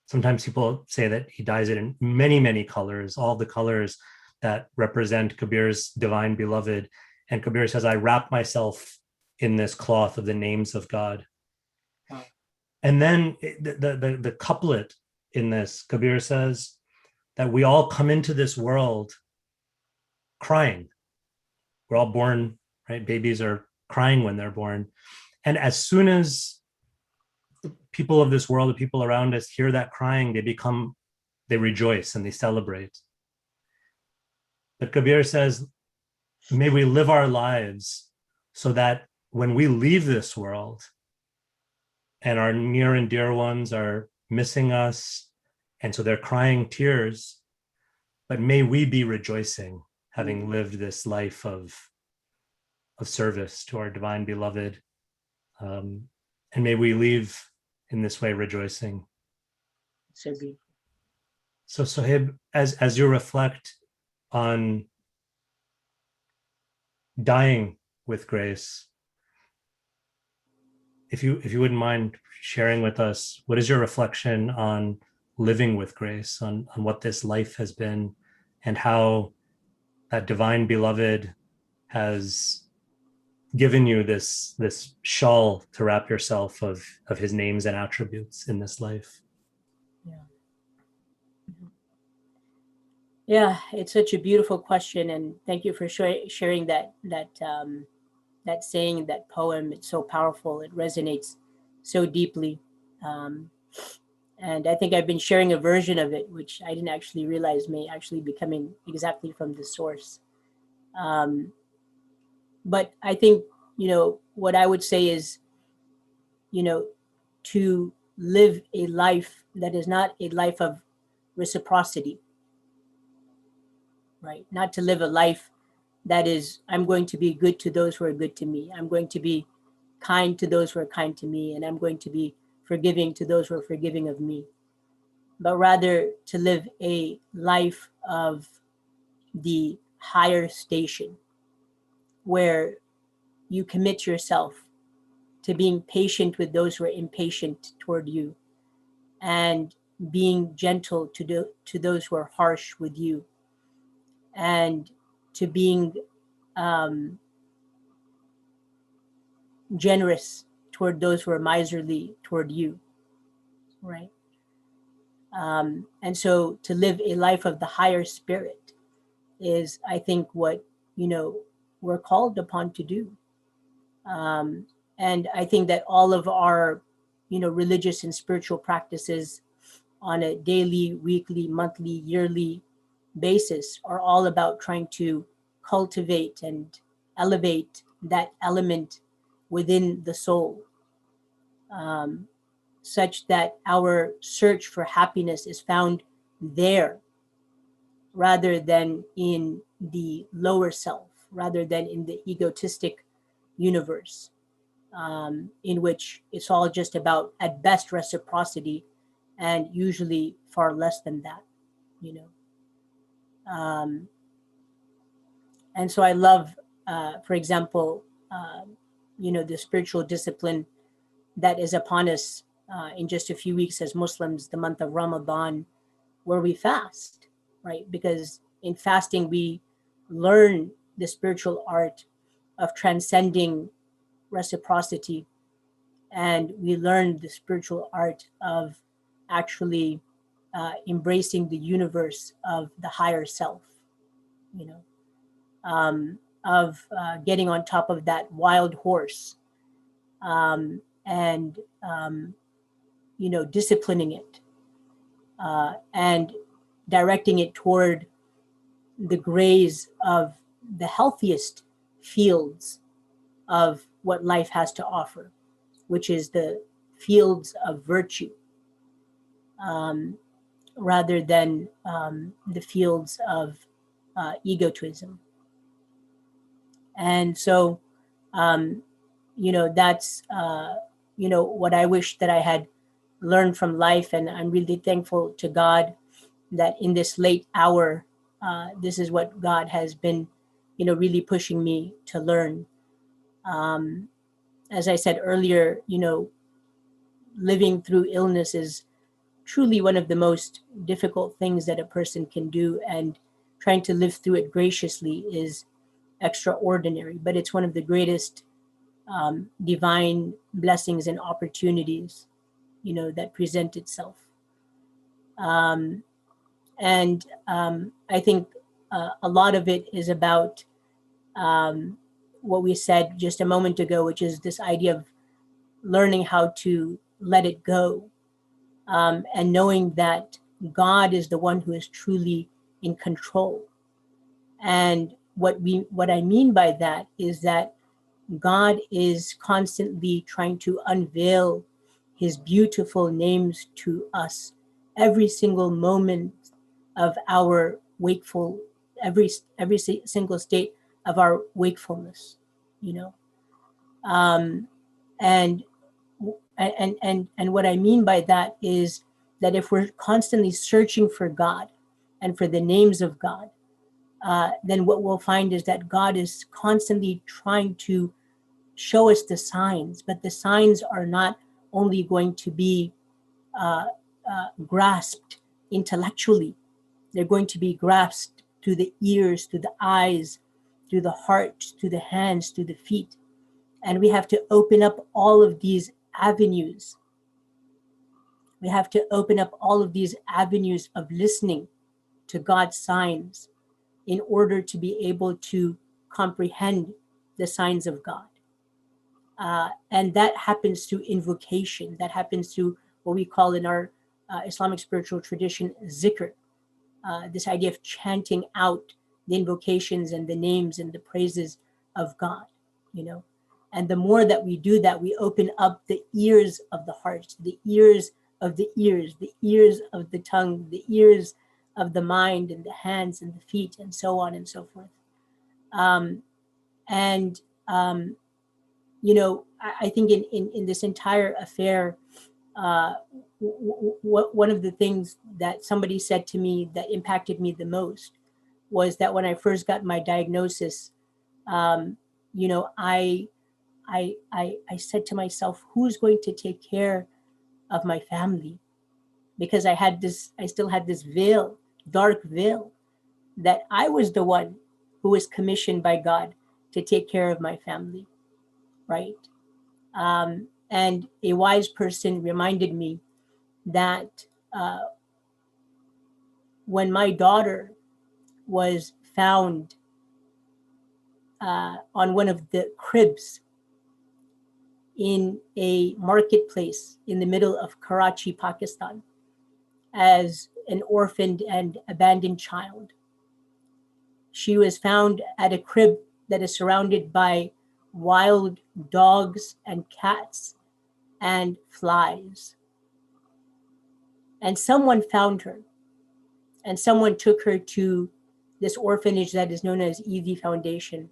Speaker 3: Sometimes people say that he dyes it in many, many colors, all the colors that represent Kabir's divine beloved. And Kabir says, I wrap myself in this cloth of the names of God. And then the couplet in this, Kabir says that we all come into this world crying. We're all born, right? Babies are crying when they're born. And as soon as the people of this world, the people around us hear that crying, they rejoice and they celebrate. But Kabir says, may we live our lives so that when we leave this world and our near and dear ones are missing us, and so they're crying tears, but may we be rejoicing, having lived this life of of service to our divine beloved. And may we leave in this way rejoicing.
Speaker 4: So beautiful.
Speaker 3: So Sohaib, as you reflect on dying with grace, if you wouldn't mind sharing with us, what is your reflection on living with grace, on what this life has been, and how that divine beloved has given you this shawl to wrap yourself of his names and attributes in this life?
Speaker 4: Yeah, it's such a beautiful question, and thank you for sharing that saying, that poem. It's so powerful. It resonates so deeply, and I think I've been sharing a version of it, which I didn't actually realize may actually be coming exactly from the source. But I think, what I would say is, to live a life that is not a life of reciprocity, right? Not to live a life that is, I'm going to be good to those who are good to me. I'm going to be kind to those who are kind to me. And I'm going to be forgiving to those who are forgiving of me. But rather to live a life of the higher station, where you commit yourself to being patient with those who are impatient toward you, and being gentle to those who are harsh with you, and to being generous toward those who are miserly toward you, right? And so to live a life of the higher spirit is, I think, what, we're called upon to do. And I think that all of our, religious and spiritual practices on a daily, weekly, monthly, yearly basis are all about trying to cultivate and elevate that element within the soul, such that our search for happiness is found there, rather than in the lower self, rather than in the egotistic universe, in which it's all just about, at best, reciprocity, and usually far less than that, And so I love, for example, the spiritual discipline that is upon us in just a few weeks as Muslims, the month of Ramadan, where we fast, right? Because in fasting, we learn the spiritual art of transcending reciprocity, and we learn the spiritual art of actually embracing the universe of the higher self, of getting on top of that wild horse, and disciplining it, and directing it toward the graze of the healthiest fields of what life has to offer, which is the fields of virtue, rather than the fields of egotism. And so, that's, what I wish that I had learned from life. And I'm really thankful to God that in this late hour, this is what God has been, really pushing me to learn. As I said earlier, living through illness is truly one of the most difficult things that a person can do. And trying to live through it graciously is extraordinary, but it's one of the greatest divine blessings and opportunities, that present itself. And I think a lot of it is about what we said just a moment ago, which is this idea of learning how to let it go, and knowing that God is the one who is truly in control. And what I mean by that is that God is constantly trying to unveil his beautiful names to us every single moment of our wakeful, every single state of our wakefulness, you know. Um, and what I mean by that is that if we're constantly searching for God and for the names of God, then what we'll find is that God is constantly trying to show us the signs, but the signs are not only going to be grasped intellectually, they're going to be grasped through the ears, through the eyes, through the heart, through the hands, through the feet. And we have to open up all of these avenues. We have to open up all of these avenues of listening to God's signs in order to be able to comprehend the signs of God. And that happens through invocation. That happens through what we call in our Islamic spiritual tradition, zikr. This idea of chanting out the invocations and the names and the praises of God, you know. And the more that we do that, we open up the ears of the heart, the ears of the ears, the ears of the tongue, the ears of the mind and the hands and the feet, and so on and so forth. You know, I think in this entire affair, one of the things that somebody said to me that impacted me the most was that when I first got my diagnosis, you know, I said to myself, who's going to take care of my family? Because I still had this veil, dark veil, that I was the one who was commissioned by God to take care of my family, right? And a wise person reminded me that when my daughter was found on one of the cribs in a marketplace in the middle of Karachi, Pakistan, as an orphaned and abandoned child. She was found at a crib that is surrounded by wild dogs and cats and flies. And someone found her, and someone took her to this orphanage that is known as Easy Foundation.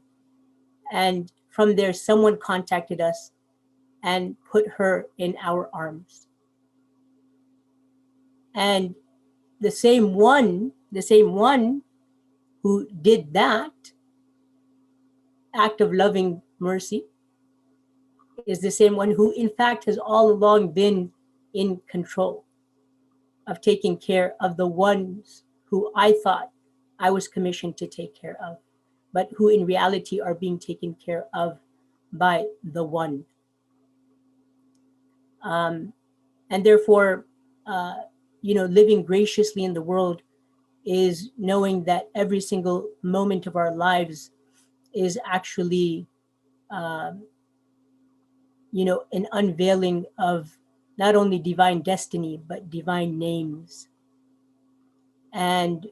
Speaker 4: And from there, someone contacted us and put her in our arms. And the same one who did that act of loving mercy is the same one who, in fact, has all along been in control of taking care of the ones who I thought I was commissioned to take care of, but who in reality are being taken care of by the one. And therefore, you know, living graciously in the world is knowing that every single moment of our lives is actually, you know, an unveiling of not only divine destiny, but divine names. And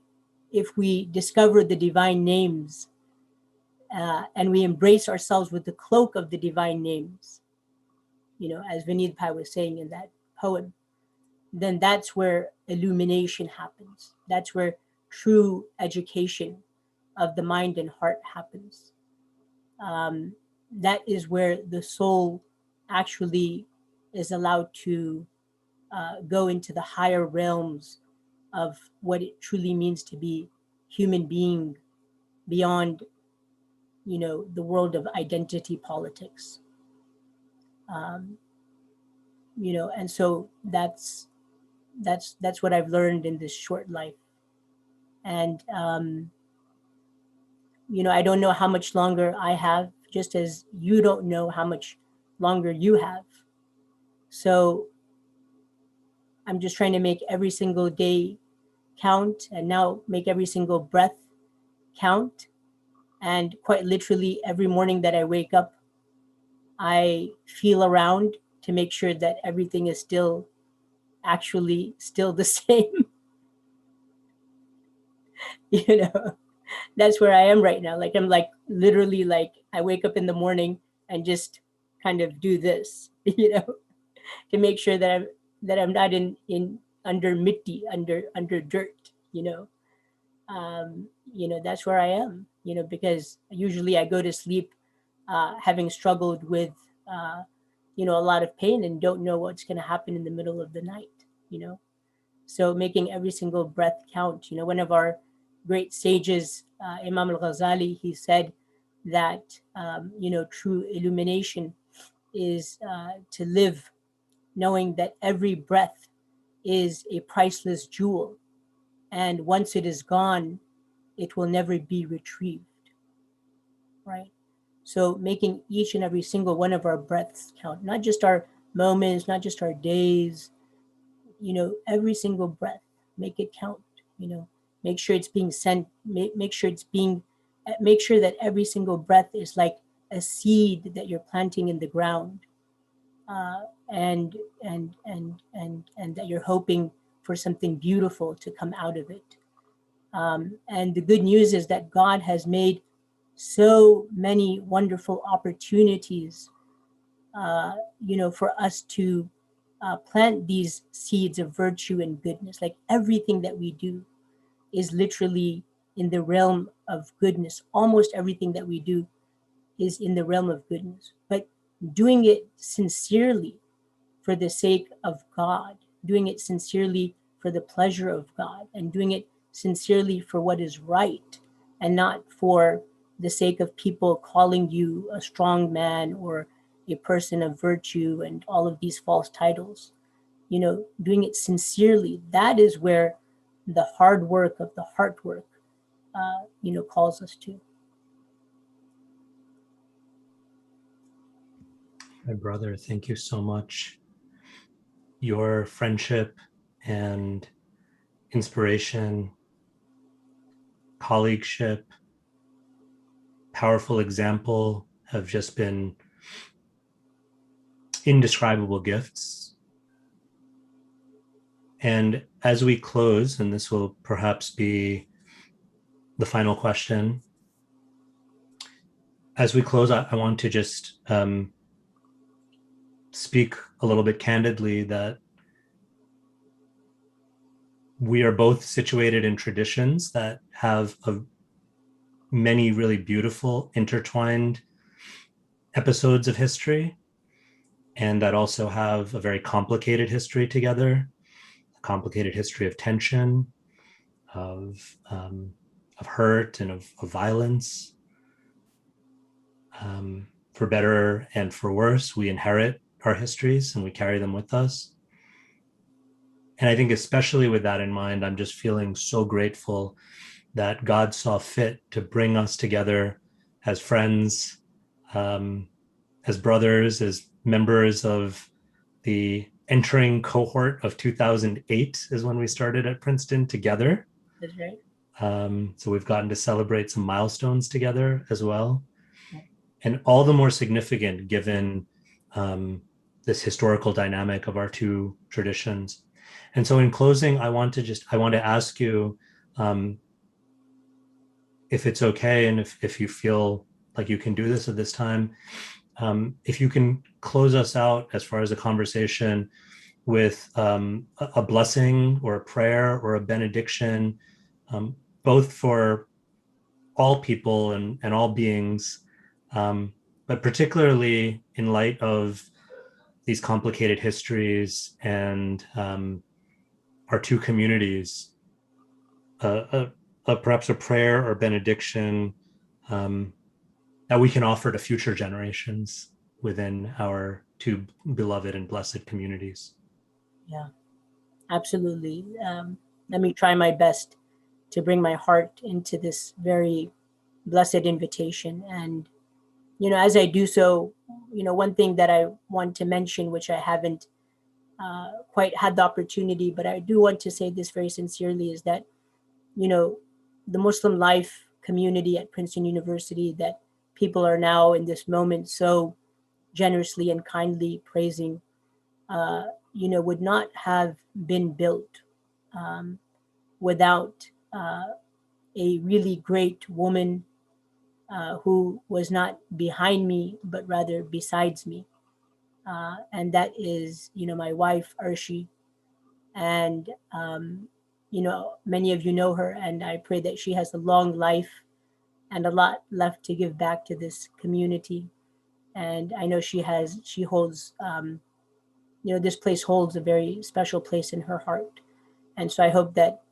Speaker 4: if we discover the divine names and we embrace ourselves with the cloak of the divine names, you know, as Vineet Bhai was saying in that poem, then that's where illumination happens. That's where true education of the mind and heart happens. That is where the soul actually is allowed to go into the higher realms of what it truly means to be human being beyond, you know, the world of identity politics. You know, and so that's what I've learned in this short life. And you know, I don't know how much longer I have, just as you don't know how much longer you have. So I'm just trying to make every single day count, and now make every single breath count. And quite literally, every morning that I wake up, I feel around to make sure that everything is still the same. You know, that's where I am right now. Like, I'm like literally, like, I wake up in the morning and just kind of do this, you know, to make sure that I'm not in under mitti, under dirt, you know. You know, that's where I am, you know, because usually I go to sleep having struggled with, a lot of pain and don't know what's going to happen in the middle of the night, So making every single breath count. One of our great sages, Imam al-Ghazali, he said that, true illumination is to live knowing that every breath is a priceless jewel. And once it is gone, it will never be retrieved, right? So making each and every single one of our breaths count, not just our moments, not just our days, every single breath, make it count, make sure it's being sent, make sure that every single breath is like a seed that you're planting in the ground, and that you're hoping for something beautiful to come out of it. And the good news is that God has made so many wonderful opportunities, for us to plant these seeds of virtue and goodness. Like everything that we do is literally in the realm of goodness. Almost everything that we do is in the realm of goodness, but doing it sincerely for the sake of God, doing it sincerely for the pleasure of God, and doing it sincerely for what is right, and not for the sake of people calling you a strong man or a person of virtue and all of these false titles. Doing it sincerely, that is where the hard work of the heart work, calls us to.
Speaker 3: My brother, thank you so much. Your friendship and inspiration, colleagueship, powerful example have just been indescribable gifts. And as we close, and this will perhaps be the final question, as we close, I want to just speak a little bit candidly that we are both situated in traditions that have many really beautiful intertwined episodes of history, and that also have a very complicated history together, a complicated history of tension, of hurt and of violence. For better and for worse, we inherit our histories and we carry them with us. And I think especially with that in mind, I'm just feeling so grateful that God saw fit to bring us together as friends, as brothers, as members of the entering cohort of 2008 is when we started at Princeton together.
Speaker 4: That's right.
Speaker 3: So we've gotten to celebrate some milestones together as well. And all the more significant given this historical dynamic of our two traditions. And so in closing, I want to ask you if it's okay, and if you feel like you can do this at this time, if you can close us out as far as a conversation with a blessing or a prayer or a benediction, both for all people and all beings, but particularly in light of these complicated histories and our two communities, perhaps a prayer or benediction that we can offer to future generations within our two beloved and blessed communities.
Speaker 4: Yeah, absolutely. Let me try my best to bring my heart into this very blessed invitation. And, as I do so, one thing that I want to mention, which I haven't quite had the opportunity, but I do want to say this very sincerely, is that, the Muslim life community at Princeton University that people are now in this moment so generously and kindly praising, would not have been built without a really great woman who was not behind me, but rather besides me. And that is, my wife, Arshi. And, many of you know her, and I pray that she has a long life and a lot left to give back to this community. And I know she holds, this place holds a very special place in her heart. And so I hope that,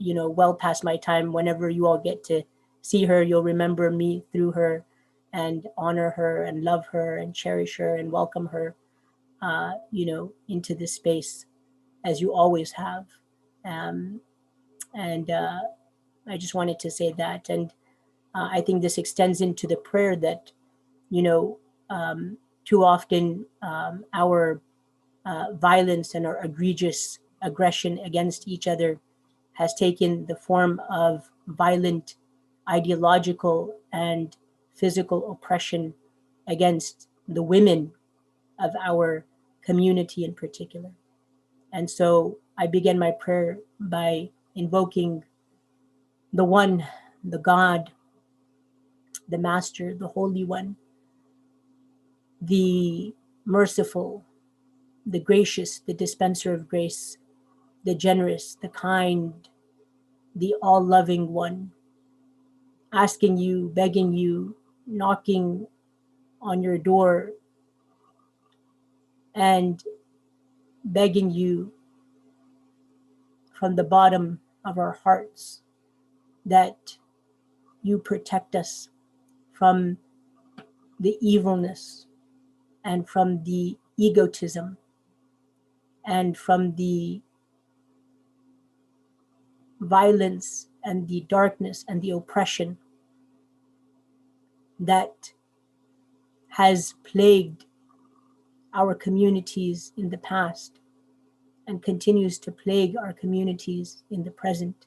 Speaker 4: well past my time, whenever you all get to see her, you'll remember me through her and honor her and love her and cherish her and welcome her, into this space as you always have. And I just wanted to say that. And I think this extends into the prayer that, too often our violence and our egregious aggression against each other has taken the form of violent ideological and physical oppression against the women of our community in particular. And so I began my prayer by invoking the One, the God, the Master, the Holy One, the merciful, the gracious, the dispenser of grace, the generous, the kind, the all-loving One, asking you, begging you, knocking on your door, and begging you from the bottom of our hearts that you protect us from the evilness and from the egotism and from the violence and the darkness and the oppression that has plagued our communities in the past and continues to plague our communities in the present.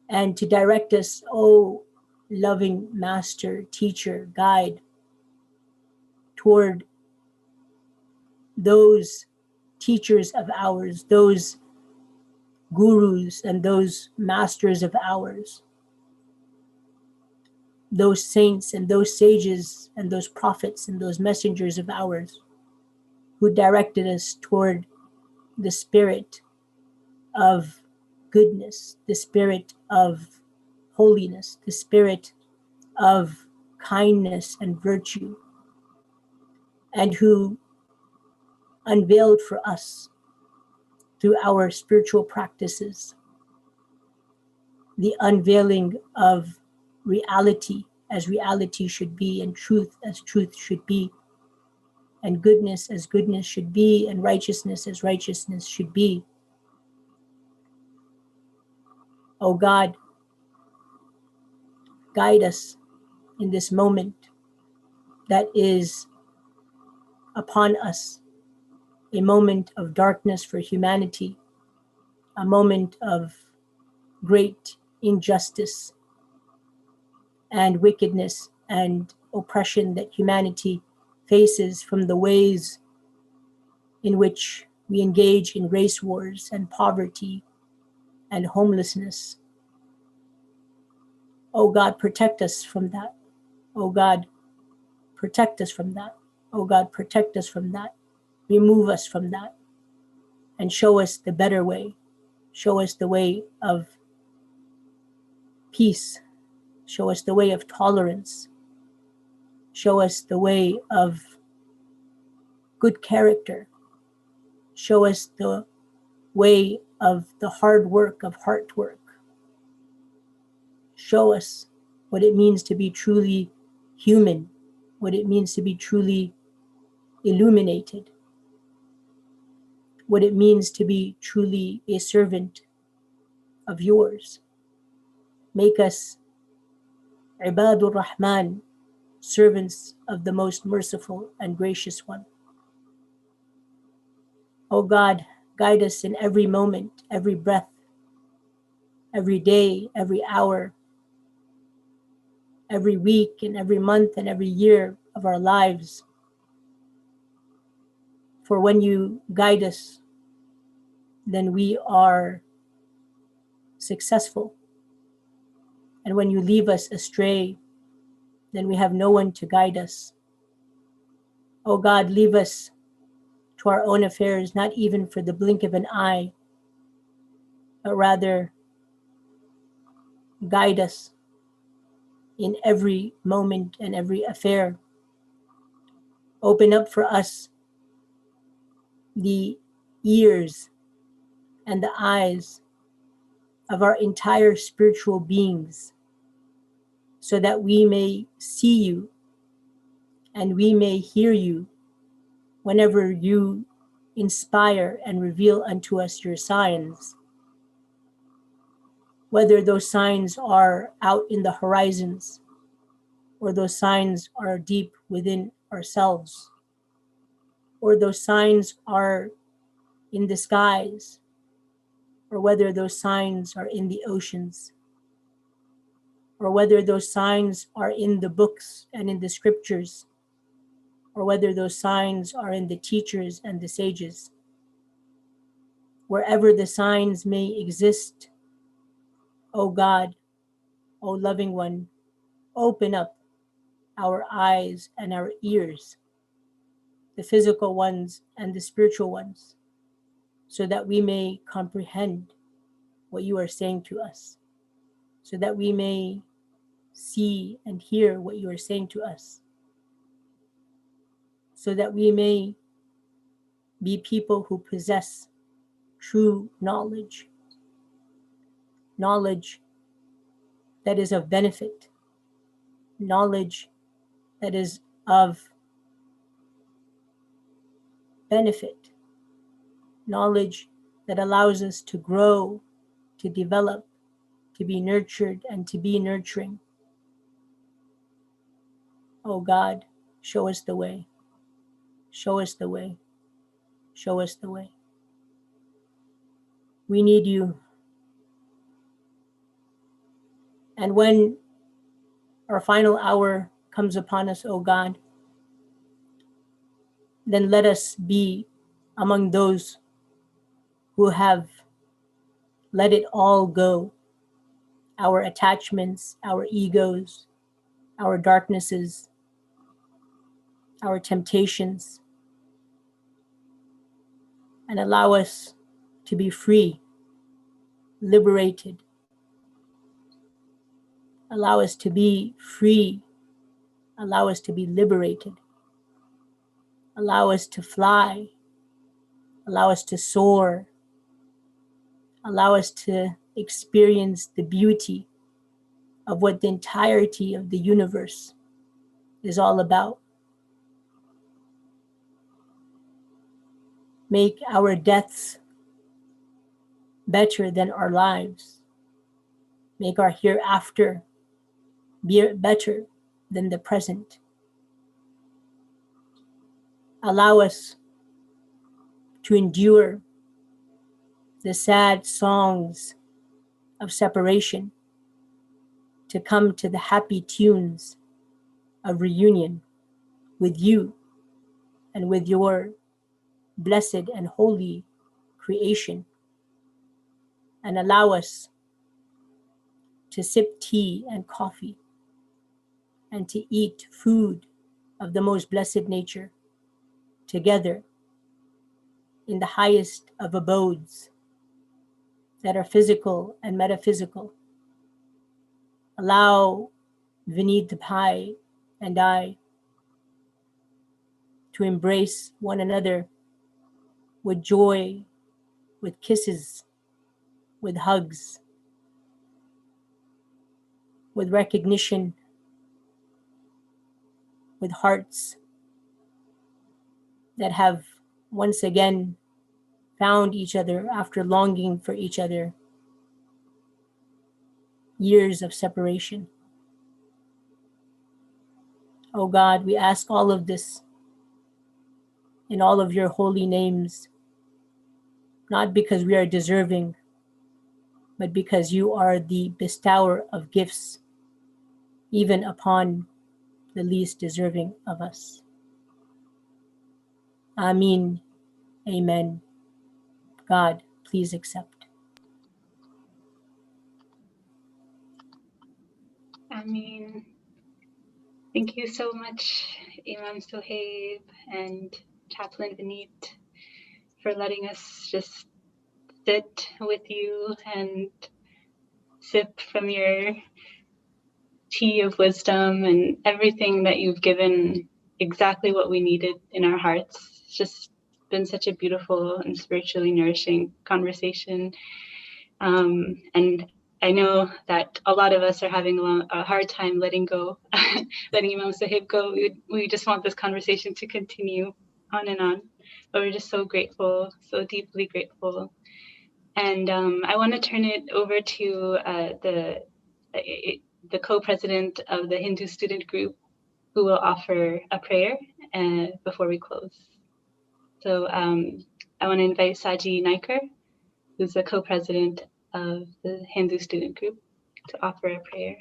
Speaker 4: And to direct us, oh loving master, teacher, guide, toward those teachers of ours, those gurus and those masters of ours, those saints and those sages and those prophets and those messengers of ours who directed us toward the spirit of goodness, the spirit of holiness, the spirit of kindness and virtue, and who unveiled for us through our spiritual practices the unveiling of reality as reality should be, and truth as truth should be, and goodness as goodness should be, and righteousness as righteousness should be. Oh God, guide us in this moment that is upon us, a moment of darkness for humanity, a moment of great injustice and wickedness and oppression that humanity faces from the ways in which we engage in race wars and poverty and homelessness. Oh God, protect us from that. Oh God, protect us from that. Oh God, protect us from that. Remove us from that and show us the better way. Show us the way of peace. Show us the way of tolerance. Show us the way of good character. Show us the way of the hard work of heart work. Show us what it means to be truly human, what it means to be truly illuminated, what it means to be truly a servant of yours. Make us Ibadur Rahman, servants of the most merciful and gracious one. O God, guide us in every moment, every breath, every day, every hour, every week and every month and every year of our lives. For when you guide us, then we are successful. And when you leave us astray, then we have no one to guide us. O God, leave us to our own affairs, not even for the blink of an eye, but rather guide us in every moment and every affair. Open up for us the ears and the eyes of our entire spiritual beings, so that we may see you and we may hear you whenever you inspire and reveal unto us your signs, whether those signs are out in the horizons or those signs are deep within ourselves, or those signs are in the skies, or whether those signs are in the oceans, or whether those signs are in the books and in the scriptures, or whether those signs are in the teachers and the sages. Wherever the signs may exist, O God, O loving one, open up our eyes and our ears, the physical ones and the spiritual ones, so that we may comprehend what you are saying to us, so that we may see and hear what you are saying to us, so that we may be people who possess true knowledge, knowledge that is of benefit, knowledge that is of benefit, knowledge that allows us to grow, to develop, to be nurtured, and to be nurturing. Oh God, show us the way. Show us the way. Show us the way. We need you. And when our final hour comes upon us, oh God, then let us be among those who have let it all go, our attachments, our egos, our darknesses, our temptations, and allow us to be free, liberated. Allow us to be free. Allow us to be liberated. Allow us to fly. Allow us to soar. Allow us to experience the beauty of what the entirety of the universe is all about. Make our deaths better than our lives. Make our hereafter be better than the present. Allow us to endure the sad songs of separation, to come to the happy tunes of reunion with you and with your blessed and holy creation, and allow us to sip tea and coffee and to eat food of the most blessed nature together in the highest of abodes that are physical and metaphysical. Allow Vineet the Pai and I to embrace one another with joy, with kisses, with hugs, with recognition, with hearts that have once again found each other after longing for each other, years of separation. Oh God, we ask all of this in all of your holy names, not because we are deserving, but because you are the bestower of gifts, even upon the least deserving of us. Amen. Amen. God, please accept.
Speaker 1: I mean, thank you so much, Imam Sohaib and Chaplain Vineet, for letting us just sit with you and sip from your tea of wisdom and everything that you've given, exactly what we needed in our hearts. It's just been such a beautiful and spiritually nourishing conversation. And I know that a lot of us are having a hard time letting go, letting Imam Sahib go. We just want this conversation to continue on and on. But we're just so grateful, so deeply grateful. And I want to turn it over to the co-president of the Hindu student group, who will offer a prayer before we close. So I want to invite Saji Naikar, who's the co-president of the Hindu student group, to offer a prayer.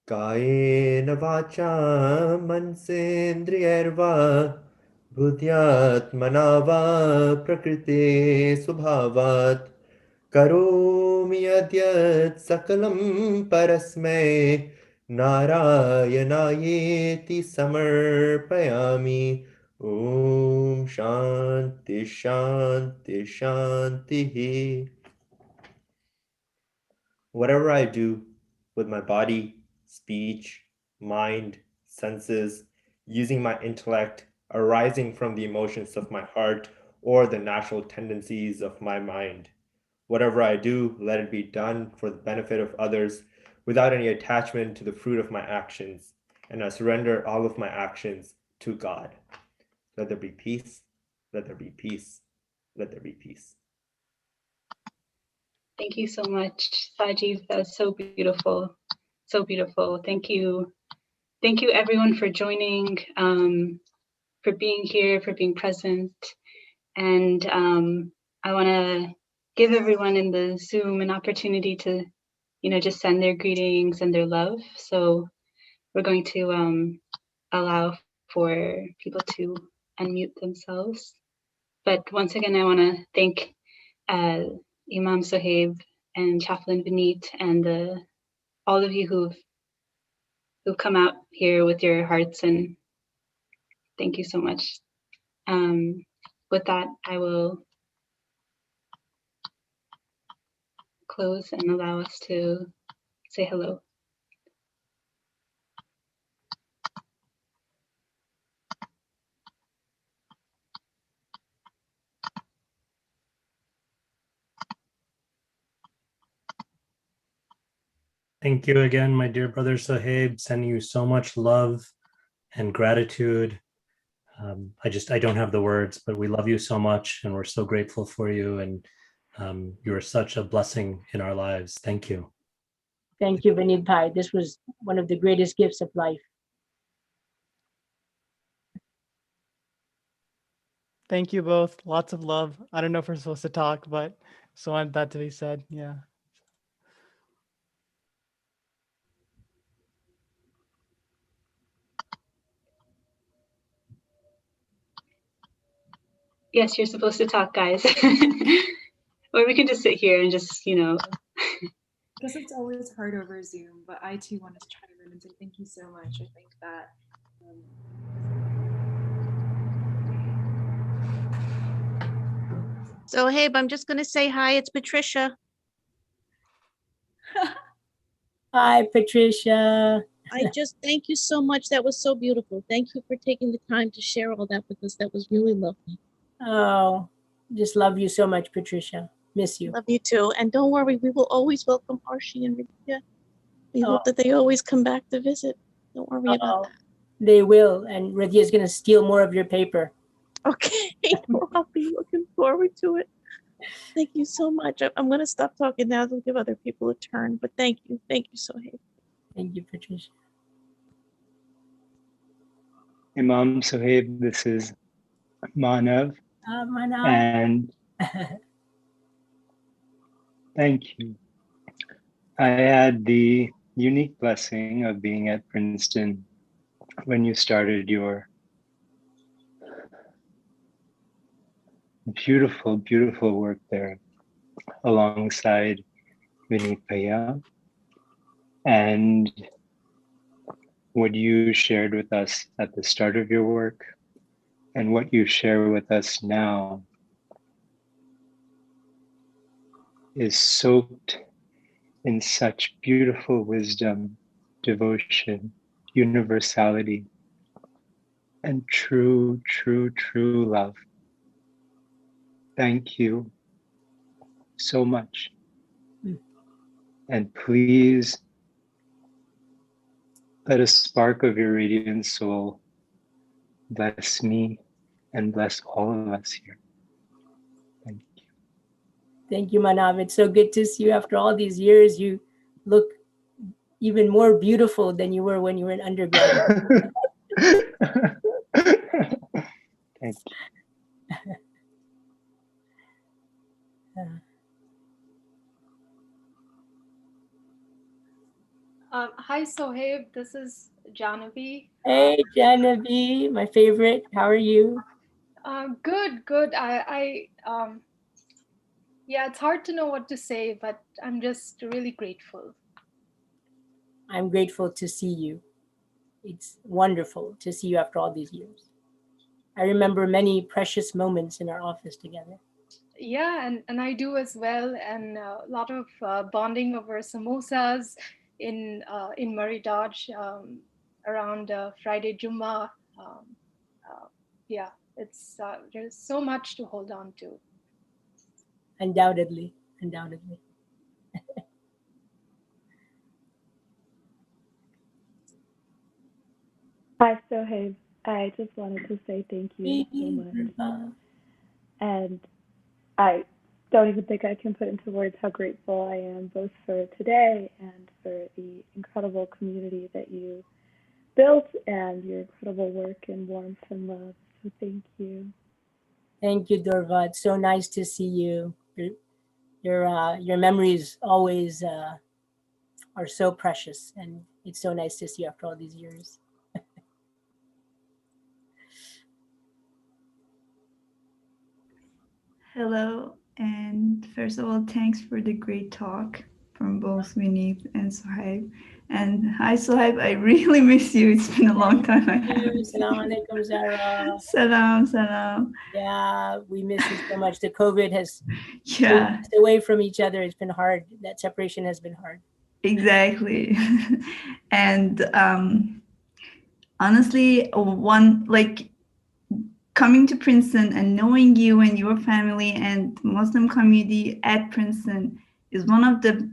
Speaker 5: कायेन वाचा मनसेन्द्रियैर्वा बुद्ध्यात्मना वा प्रकृते स्वभावात् करोमि यद्यत् सकलं परस्मै नारायणायेति समर्पयामि ॐ शान्ति शान्ति शान्तिः. Whatever I do with my body, speech, mind, senses, using my intellect, arising from the emotions of my heart or the natural tendencies of my mind. Whatever I do, let it be done for the benefit of others without any attachment to the fruit of my actions, and I surrender all of my actions to God. Let there be peace, let there be peace, let there be peace.
Speaker 1: Thank you so much, Saji. That was so beautiful. So beautiful. Thank you. Thank you everyone for joining, for being here, for being present. And I want to give everyone in the Zoom an opportunity to, just send their greetings and their love. So we're going to allow for people to unmute themselves. But once again, I want to thank Imam Sohaib and Chaplain Vineet and all of you who've come out here with your hearts, and thank you so much. With that, I will close and allow us to say hello.
Speaker 3: Thank you again, my dear brother Sohaib, sending you so much love and gratitude. I don't have the words, but we love you so much and we're so grateful for you, and you are such a blessing in our lives. Thank you.
Speaker 4: Thank you, Vineet Bhai. This was one of the greatest gifts of life.
Speaker 2: Thank you both. Lots of love. I don't know if we're supposed to talk, but so I want that to be said. Yeah.
Speaker 1: Yes, you're supposed to talk, guys. Or we can just sit here and just,
Speaker 6: I guess it's always hard over Zoom, but I too wanted to chime in and say thank you so much. I think that
Speaker 7: Sohaib, I'm just going to say hi. It's Patricia.
Speaker 4: Hi, Patricia.
Speaker 7: I just thank you so much. That was so beautiful. Thank you for taking the time to share all that with us. That was really lovely.
Speaker 4: Oh, just love you so much, Patricia. Miss you.
Speaker 7: Love you too. And don't worry, we will always welcome Arshi and Radhia. We hope that they always come back to visit. Don't worry about that.
Speaker 4: They will. And Radhia is going to steal more of your paper.
Speaker 7: Okay. Well, I'll be looking forward to it. Thank you so much. I'm going to stop talking now to give other people a turn. But thank you. Thank you, Sohaib.
Speaker 4: Thank you, Patricia.
Speaker 8: Imam Sohaib, this is Manav.
Speaker 4: Manav.
Speaker 8: And thank you. I had the unique blessing of being at Princeton when you started your beautiful, beautiful work there alongside Vineet Bhaiya. And what you shared with us at the start of your work and what you share with us now is soaked in such beautiful wisdom, devotion, universality, and true, true, true love. Thank you so much. And please let a spark of your radiant soul bless me and bless all of us here. Thank you.
Speaker 4: Thank you, Manav. It's so good to see you after all these years. You look even more beautiful than you were when you were in undergrad.
Speaker 8: Thank you.
Speaker 9: Hi, Sohaib. This is Janavi.
Speaker 4: Hey, Genevieve, my favorite. How are you?
Speaker 9: Good, good. Yeah, it's hard to know what to say, but I'm just really grateful.
Speaker 4: I'm grateful to see you. It's wonderful to see you after all these years. I remember many precious moments in our office together.
Speaker 9: Yeah, and I do as well, and a lot of bonding over samosas in Murray Dodge around Friday Jumma. Yeah, it's there's so much to hold on to.
Speaker 4: Undoubtedly, undoubtedly.
Speaker 10: Hi, Sohaib. I just wanted to say thank you so much. And I don't even think I can put into words how grateful I am both for today and for the incredible community that you built and your incredible work and warmth and love. So thank you.
Speaker 4: Thank you, Durva. It's so nice to see you. Your memories always are so precious, and it's so nice to see you after all these years.
Speaker 11: Hello, and first of all, thanks for the great talk from both Vineet and Sohaib. And hi, Sohaib, I really miss you. It's been a long time.
Speaker 4: Salam alaikum, Zara.
Speaker 11: Salam, salam.
Speaker 4: Yeah, we miss you so much. The COVID has pulled
Speaker 11: Yeah,
Speaker 4: us away from each other. It's been hard. That separation has been hard.
Speaker 11: exactly. And honestly, coming to Princeton and knowing you and your family and Muslim community at Princeton is one of the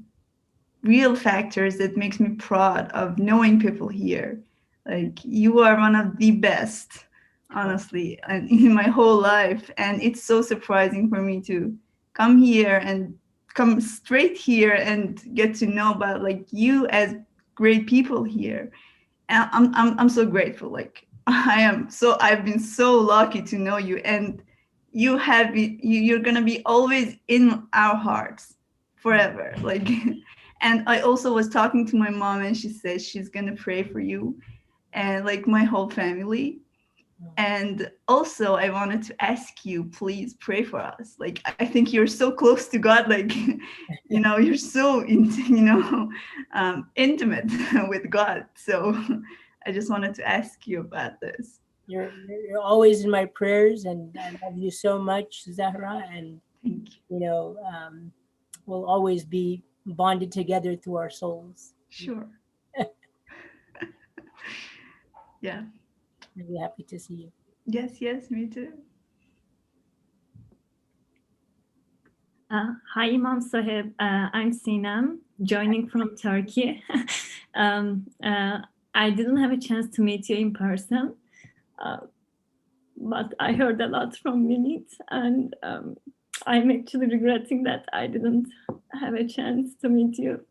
Speaker 11: real factors that makes me proud of knowing people here. Like, you are one of the best, honestly, in my whole life. And it's so surprising for me to come here and come straight here and get to know about like you as great people here. And I'm so grateful. Like, I've been so lucky to know you, and you're gonna be always in our hearts forever. Like, and I also was talking to my mom, and she says she's gonna pray for you and like my whole family. And also I wanted to ask you, please pray for us. Like, I think you're so close to God, like, you're so intimate with God. So I just wanted to ask you about this.
Speaker 4: You're always in my prayers, and I love you so much, Zahra. And
Speaker 11: Thank you.
Speaker 4: We'll always be bonded together through our souls.
Speaker 11: Sure. Yeah.
Speaker 4: Really happy to see you.
Speaker 11: Yes, me too.
Speaker 12: Hi, Imam Sohaib. I'm Sinem, joining from Turkey. I didn't have a chance to meet you in person, but I heard a lot from Vineet, and I'm actually regretting that I didn't have a chance to meet you.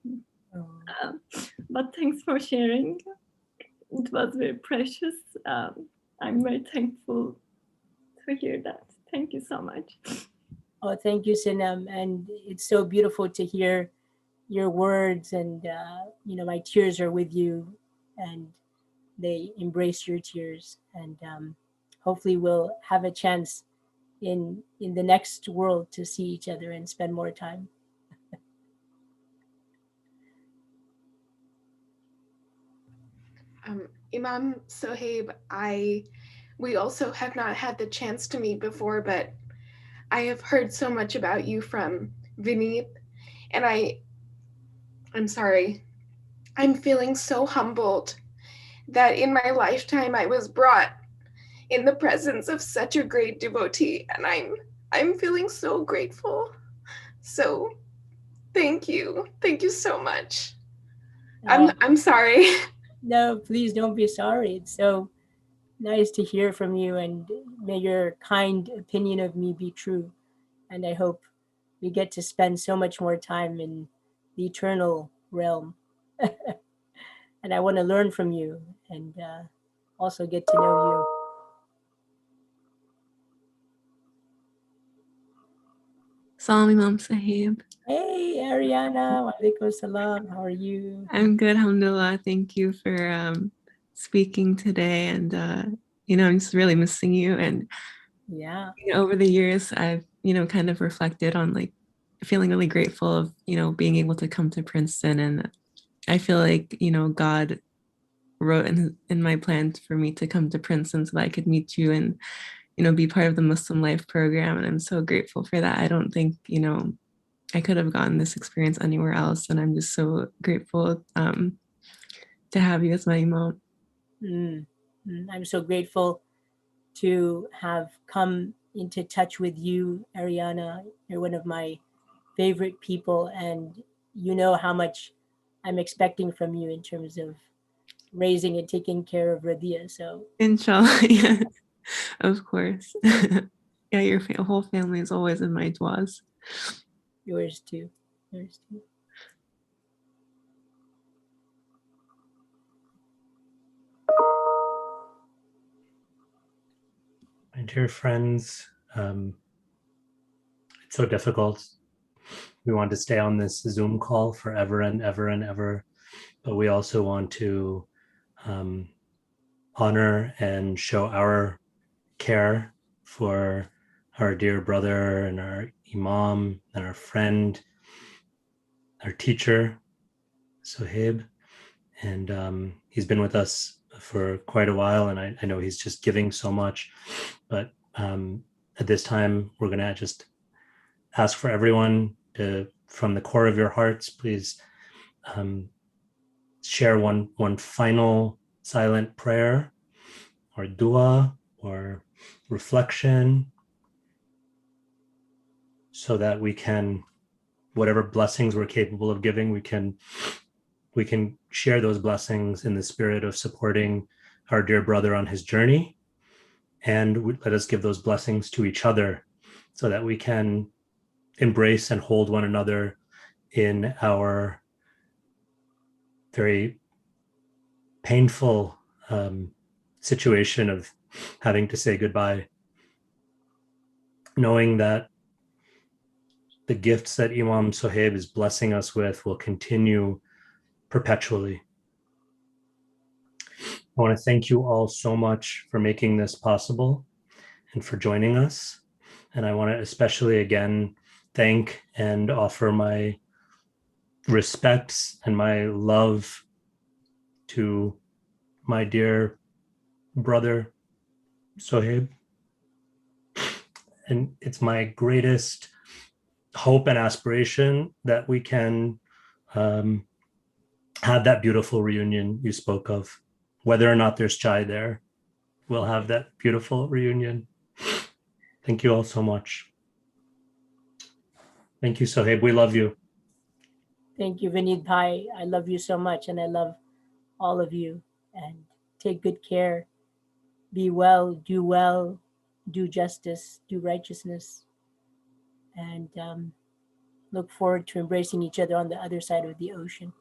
Speaker 12: But thanks for sharing. It was very precious. I'm very thankful to hear that. Thank you so much.
Speaker 4: Oh, thank you, Sinem. And it's so beautiful to hear your words, and my tears are with you, and they embrace your tears. And hopefully we'll have a chance in the next world to see each other and spend more time.
Speaker 13: Imam Sohaib, I we also have not had the chance to meet before, but I have heard so much about you from Vineet, and I'm sorry. I'm feeling so humbled that in my lifetime I was brought in the presence of such a great devotee, and I'm feeling so grateful. So thank you so much. I'm sorry.
Speaker 4: No, please don't be sorry. It's so nice to hear from you, and may your kind opinion of me be true. And I hope we get to spend so much more time in the eternal realm. And I want to learn from you and also get to know you.
Speaker 14: Salam Imam Sahib.
Speaker 4: Hey, Ariana. Wa alaikum salam. How are you?
Speaker 14: I'm good, alhamdulillah. Thank you for speaking today. And, I'm just really missing you. And
Speaker 4: yeah,
Speaker 14: over the years, I've, kind of reflected on like feeling really grateful of, being able to come to Princeton. And I feel like, God wrote in my plans for me to come to Princeton so that I could meet you and, be part of the Muslim Life program. And I'm so grateful for that. I don't think, I could have gotten this experience anywhere else. And I'm just so grateful to have you as my Imam.
Speaker 4: I'm so grateful to have come into touch with you, Ariana. You're one of my favorite people, and you know how much I'm expecting from you in terms of raising and taking care of Radia. So
Speaker 14: inshallah, yes, of course. Yeah, your whole family is always in my duas.
Speaker 4: Yours too. Yours too.
Speaker 3: My dear friends, it's so difficult. We want to stay on this Zoom call forever and ever and ever, but we also want to honor and show our care for our dear brother and our Imam and our friend, our teacher, Sohaib. And he's been with us for quite a while, and I know he's just giving so much. But at this time, we're going to just ask for everyone to, from the core of your hearts, please share one final silent prayer or dua or reflection, so that we can, whatever blessings we're capable of giving, we can share those blessings in the spirit of supporting our dear brother on his journey. And let us give those blessings to each other so that we can embrace and hold one another in our very painful situation of having to say goodbye, knowing that the gifts that Imam Sohaib is blessing us with will continue perpetually. I want to thank you all so much for making this possible and for joining us. And I want to especially again thank and offer my respects and my love to my dear brother Sohaib. And it's my greatest hope and aspiration that we can have that beautiful reunion you spoke of. Whether or not there's chai there, we'll have that beautiful reunion. Thank you all so much. Thank you, Sohaib. We love you.
Speaker 4: Thank you, Vineet Bhai. I love you so much, and I love all of you. And take good care. Be well, do justice, do righteousness, and look forward to embracing each other on the other side of the ocean.